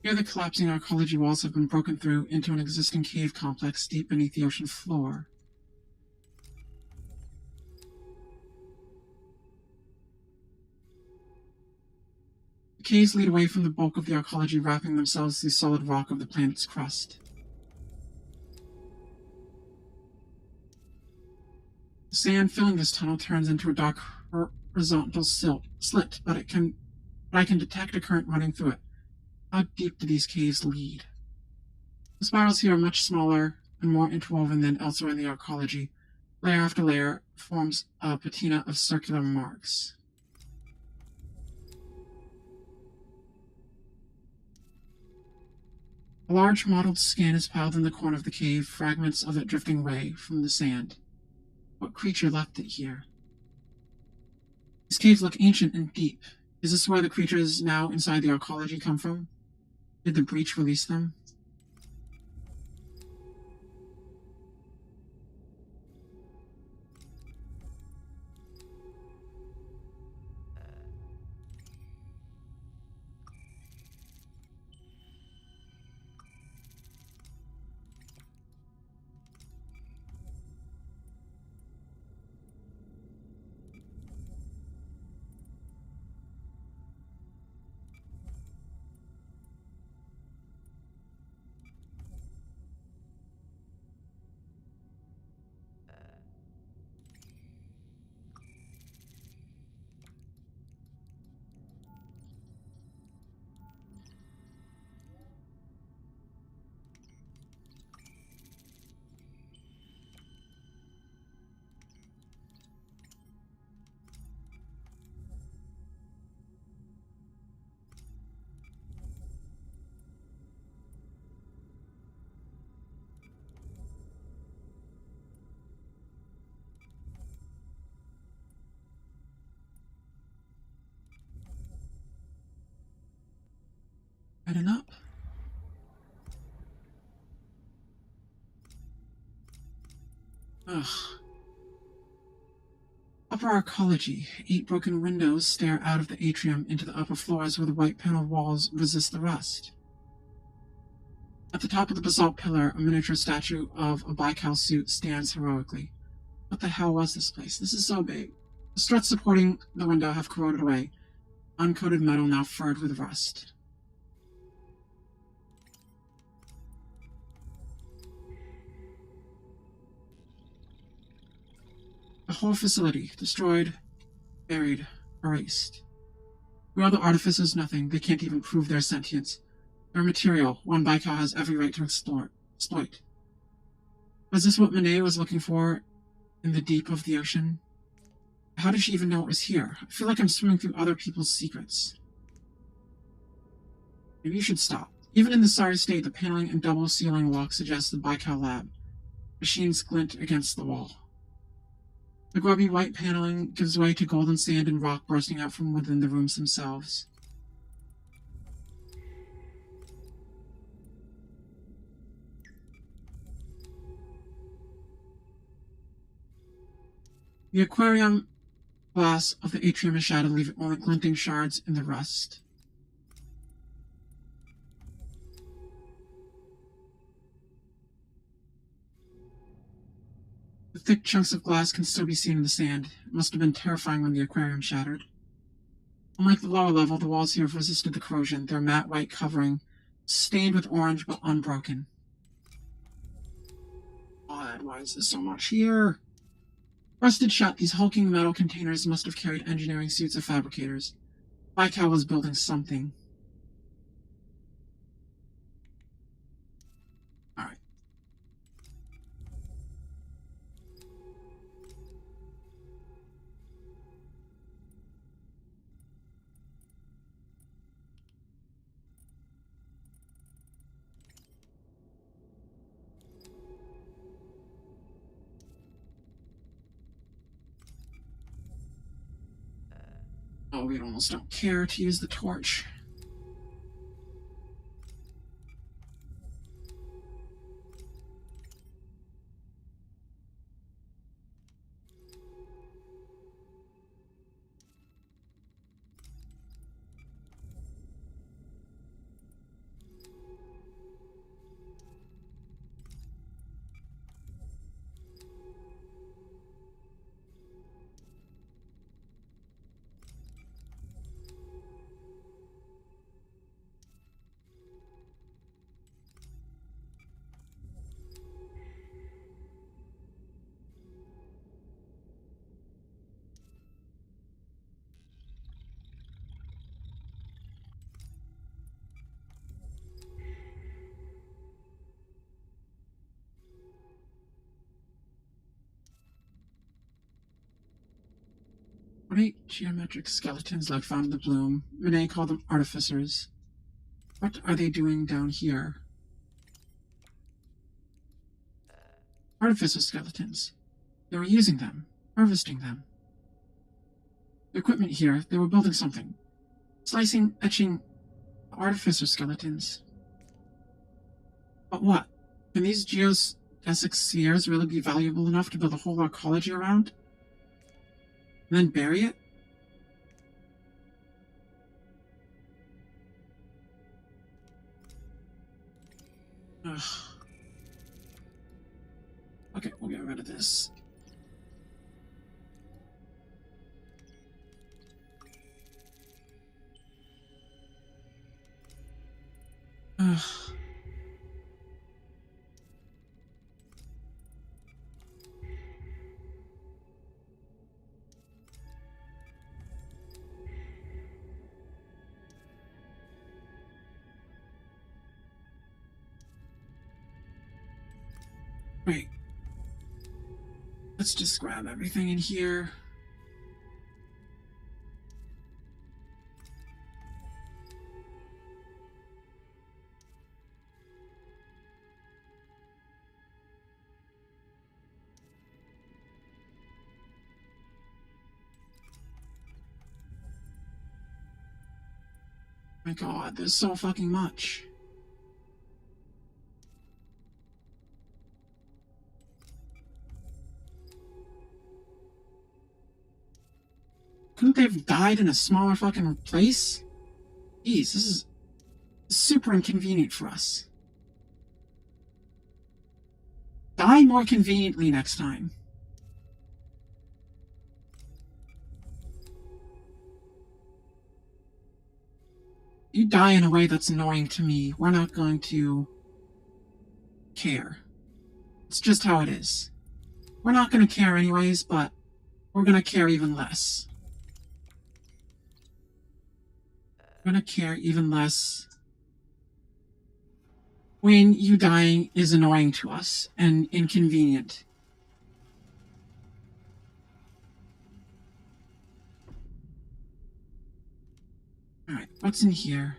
Here, the collapsing arcology walls have been broken through into an existing cave complex deep beneath the ocean floor. The caves lead away from the bulk of the arcology, wrapping themselves in the solid rock of the planet's crust. The sand filling this tunnel turns into a dark horizontal slit, but I can detect a current running through it. How deep do these caves lead? The spirals here are much smaller and more interwoven than elsewhere in the arcology. Layer after layer forms a patina of circular marks. A large mottled skin is piled in the corner of the cave, fragments of it drifting away from the sand. What creature left it here? These caves look ancient and deep. Is this where the creatures now inside the arcology come from? Did the breach release them? Heading up. Ugh. Upper arcology. 8 broken windows stare out of the atrium into the upper floors where the white paneled walls resist the rust. At the top of the basalt pillar, a miniature statue of a Baikal suit stands heroically. What the hell was this place? This is so big. The struts supporting the window have corroded away, uncoated metal now furred with rust. The whole facility, destroyed, buried, erased. Where are the artificers? Nothing. They can't even prove their sentience. Their material, one Baikal has every right to exploit. Was this what Monet was looking for in the deep of the ocean? How did she even know it was here? I feel like I'm swimming through other people's secrets. Maybe you should stop. Even in this sorry state, the paneling and double ceiling walk suggest the Baikal lab. Machines glint against the wall. The grubby white paneling gives way to golden sand and rock bursting out from within the rooms themselves. The aquarium glass of the atrium is shattered, leaving only glinting shards in the rust. The thick chunks of glass can still be seen in the sand. It must have been terrifying when the aquarium shattered. Unlike the lower level, the walls here have resisted the corrosion, their matte white covering stained with orange but unbroken. God, why is there so much here? Rusted shut, these hulking metal containers must have carried engineering suits of fabricators. Baikal was building something. Alright. Oh, we almost don't care to use the torch. Great geometric skeletons like found in the bloom. Monet called them artificers. What are they doing down here? Artificer skeletons. They were using them, harvesting them. The equipment here, they were building something. Slicing, etching artificer skeletons. But what? Can these geodesic spheres really be valuable enough to build a whole arcology around? And then bury it? Ugh. Okay, we'll get rid of this. Ugh. Wait. Let's just grab everything in here. My God, there's so fucking much. Couldn't they have died in a smaller fucking place? Jeez, this is super inconvenient for us. Die more conveniently next time. You die in a way that's annoying to me, we're not going to care. It's just how it is. We're not going to care anyways, but we're going to care even less. We're going to care even less when you dying is annoying to us and inconvenient. Alright, what's in here?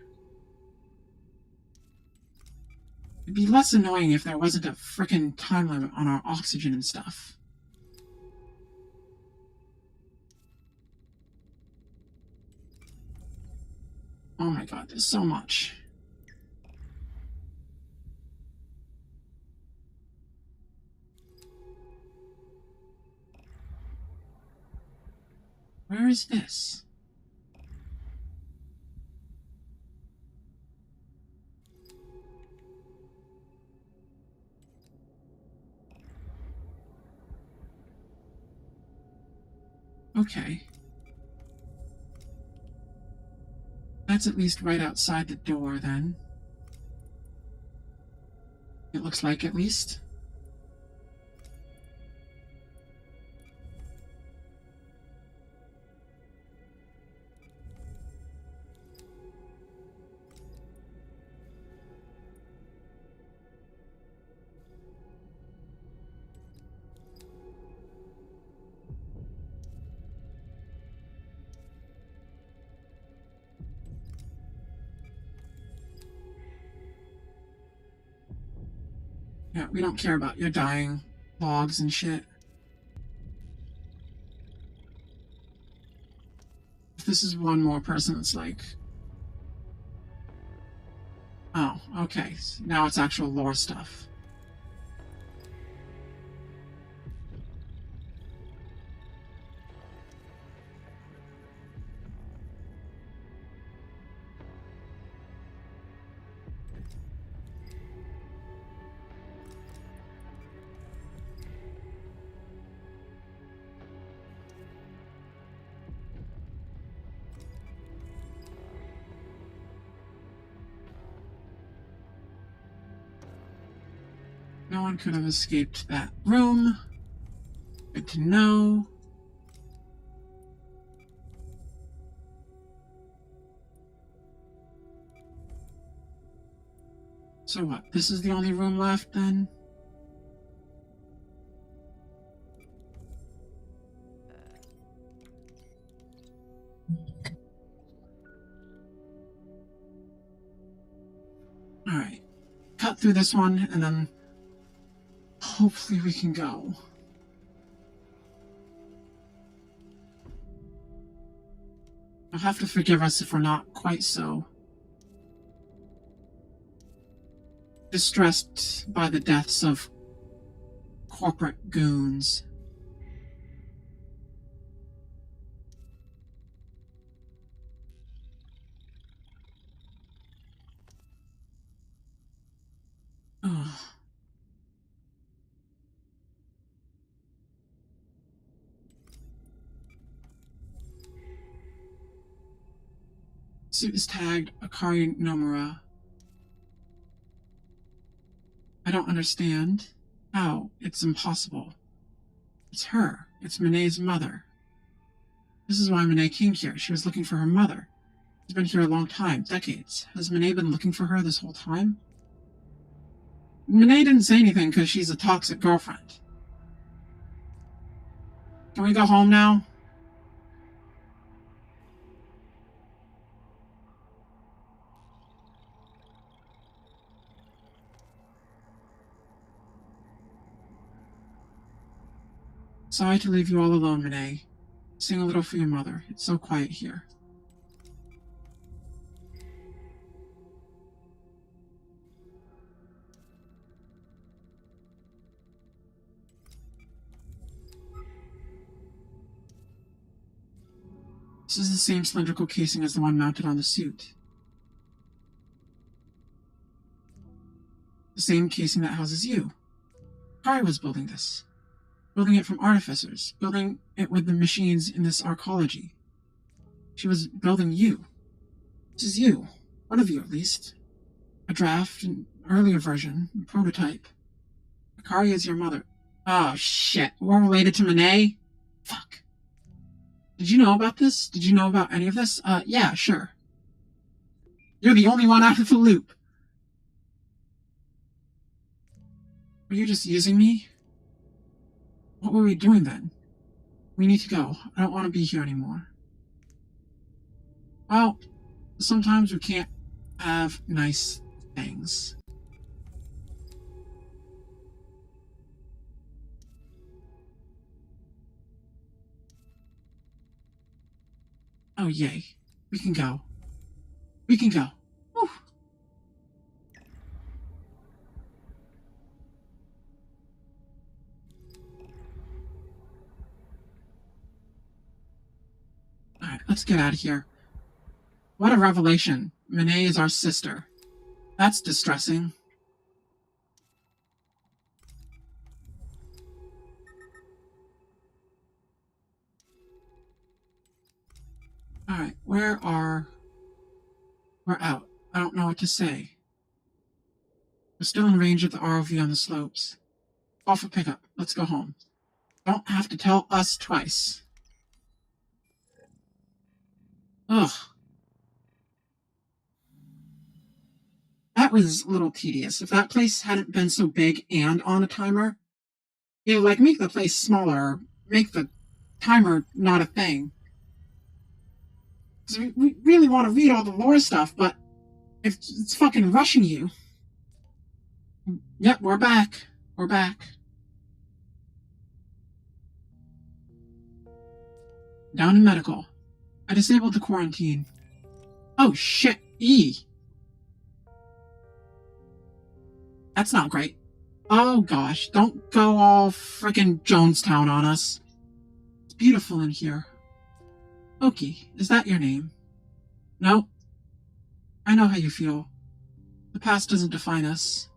It'd be less annoying if there wasn't a frickin' time limit on our oxygen and stuff. Oh my god, there's so much. Where is this? Okay. That's at least right outside the door, then. It looks like, at least. Yeah, we don't care about your dying logs and shit. If this is one more person, it's like... Oh, okay. So now it's actual lore stuff. No one could have escaped that room. Good to know. So what? This is the only room left, then? Alright. Cut through this one, and then... hopefully we can go. You'll have to forgive us if we're not quite so... distressed by the deaths of corporate goons. Ugh. Suit is tagged Akari Nomura. I don't understand how. It's impossible. It's her. It's Mine's mother. This is why Mine came here. She was looking for her mother. She's been here a long time, decades. Has Mine been looking for her this whole time? Mine didn't say anything because she's a toxic girlfriend. Can we go home now? Sorry to leave you all alone, Mine. Sing a little for your mother. It's so quiet here. This is the same cylindrical casing as the one mounted on the suit. The same casing that houses you. Kari was building this. Building it from artificers. Building it with the machines in this arcology. She was building you. This is you. One of you, at least. A draft, an earlier version, a prototype. Akari is your mother. Oh, shit. We're related to Mine? Fuck. Did you know about this? Did you know about any of this? Yeah, sure. You're the only one out of the loop. Were you just using me? What were we doing then? We need to go. I don't want to be here anymore. Well, sometimes we can't have nice things. Oh, yay. We can go. We can go. Whew. Alright, let's get out of here. What a revelation. Minay is our sister. That's distressing. Alright, we're out. I don't know what to say. We're still in range of the ROV on the slopes. Call for pickup. Let's go home. Don't have to tell us twice. Ugh. That was a little tedious. If that place hadn't been so big and on a timer, like, make the place smaller, make the timer not a thing. We really want to read all the lore stuff, but if it's fucking rushing you. Yep, we're back. We're back. Down in medical. I disabled the quarantine. Oh shit, That's not great. Oh gosh, don't go all frickin' Jonestown on us. It's beautiful in here. Oki, is that your name? No. I know how you feel. The past doesn't define us.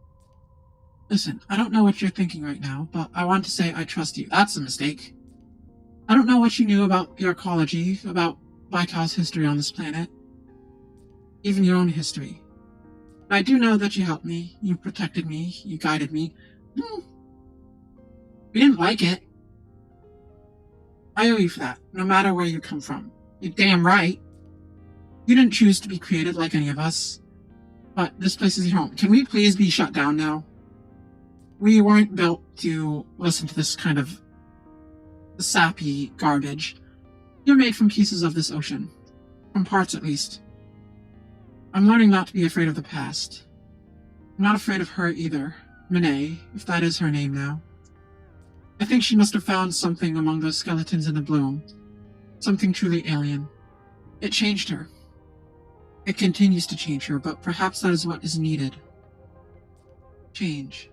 Listen, I don't know what you're thinking right now, but I want to say I trust you. That's a mistake. I don't know what you knew about the arcology, about Baikau's history on this planet. Even your own history. But I do know that you helped me, you protected me, you guided me. We didn't like it. I owe you for that, no matter where you come from. You're damn right. You didn't choose to be created like any of us. But this place is your home. Can we please be shut down now? We weren't built to listen to this kind of sappy garbage. You're made from pieces of this ocean. From parts, at least. I'm learning not to be afraid of the past. I'm not afraid of her either. Minay, if that is her name now. I think she must have found something among those skeletons in the bloom. Something truly alien. It changed her. It continues to change her, but perhaps that is what is needed. Change.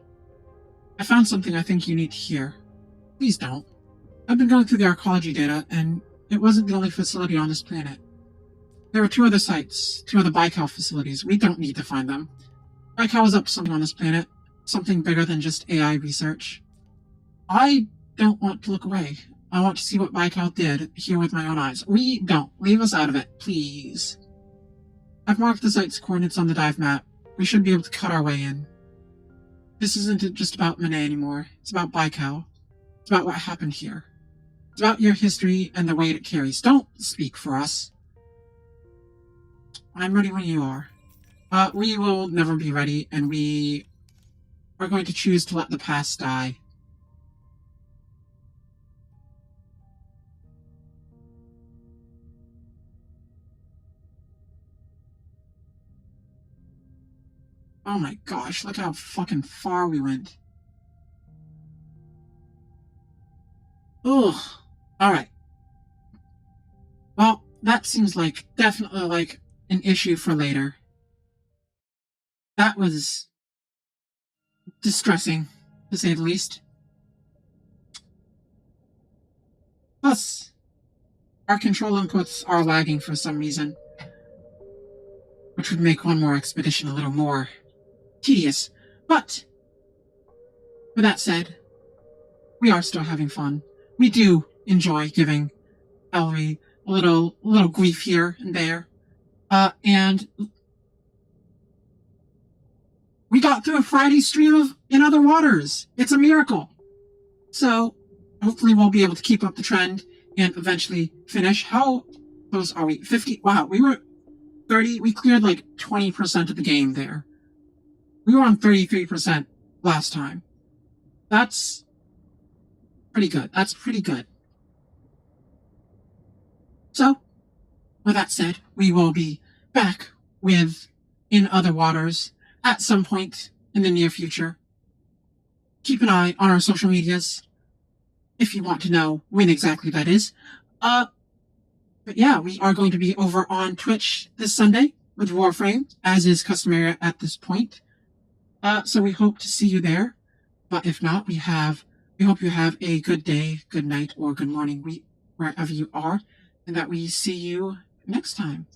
I found something I think you need to hear. Please don't. I've been going through the arcology data, and it wasn't the only facility on this planet. There were 2 other sites, 2 other Baikau facilities. We don't need to find them. Baikau is up to something on this planet, something bigger than just AI research. I don't want to look away. I want to see what Baikau did here with my own eyes. We don't. Leave us out of it, please. I've marked the site's coordinates on the dive map. We should be able to cut our way in. This isn't just about Minay anymore. It's about Baikau. It's about what happened here. It's about your history and the weight it carries. Don't speak for us. I'm ready when you are. We will never be ready, and we are going to choose to let the past die. Oh my gosh, look how fucking far we went. Ugh. Alright. Well, that seems like definitely like an issue for later. That was distressing, to say the least. Plus, our control inputs are lagging for some reason, which would make one more expedition a little more tedious. But, with that said, we are still having fun. We do enjoy giving Ellery a little grief here and there. And we got through a Friday stream of In Other Waters. It's a miracle. So, hopefully we'll be able to keep up the trend and eventually finish. How close are we? 50? Wow, we were 30. We cleared like 20% of the game there. We were on 33% last time. That's pretty good. That's pretty good. So, with that said, we will be back with In Other Waters at some point in the near future. Keep an eye on our social medias if you want to know when exactly that is. But yeah, we are going to be over on Twitch this Sunday. with Warframe, as is customary at this point. So we hope to see you there. But if not, we hope you have a good day, good night, or good morning, wherever you are, and that we see you next time.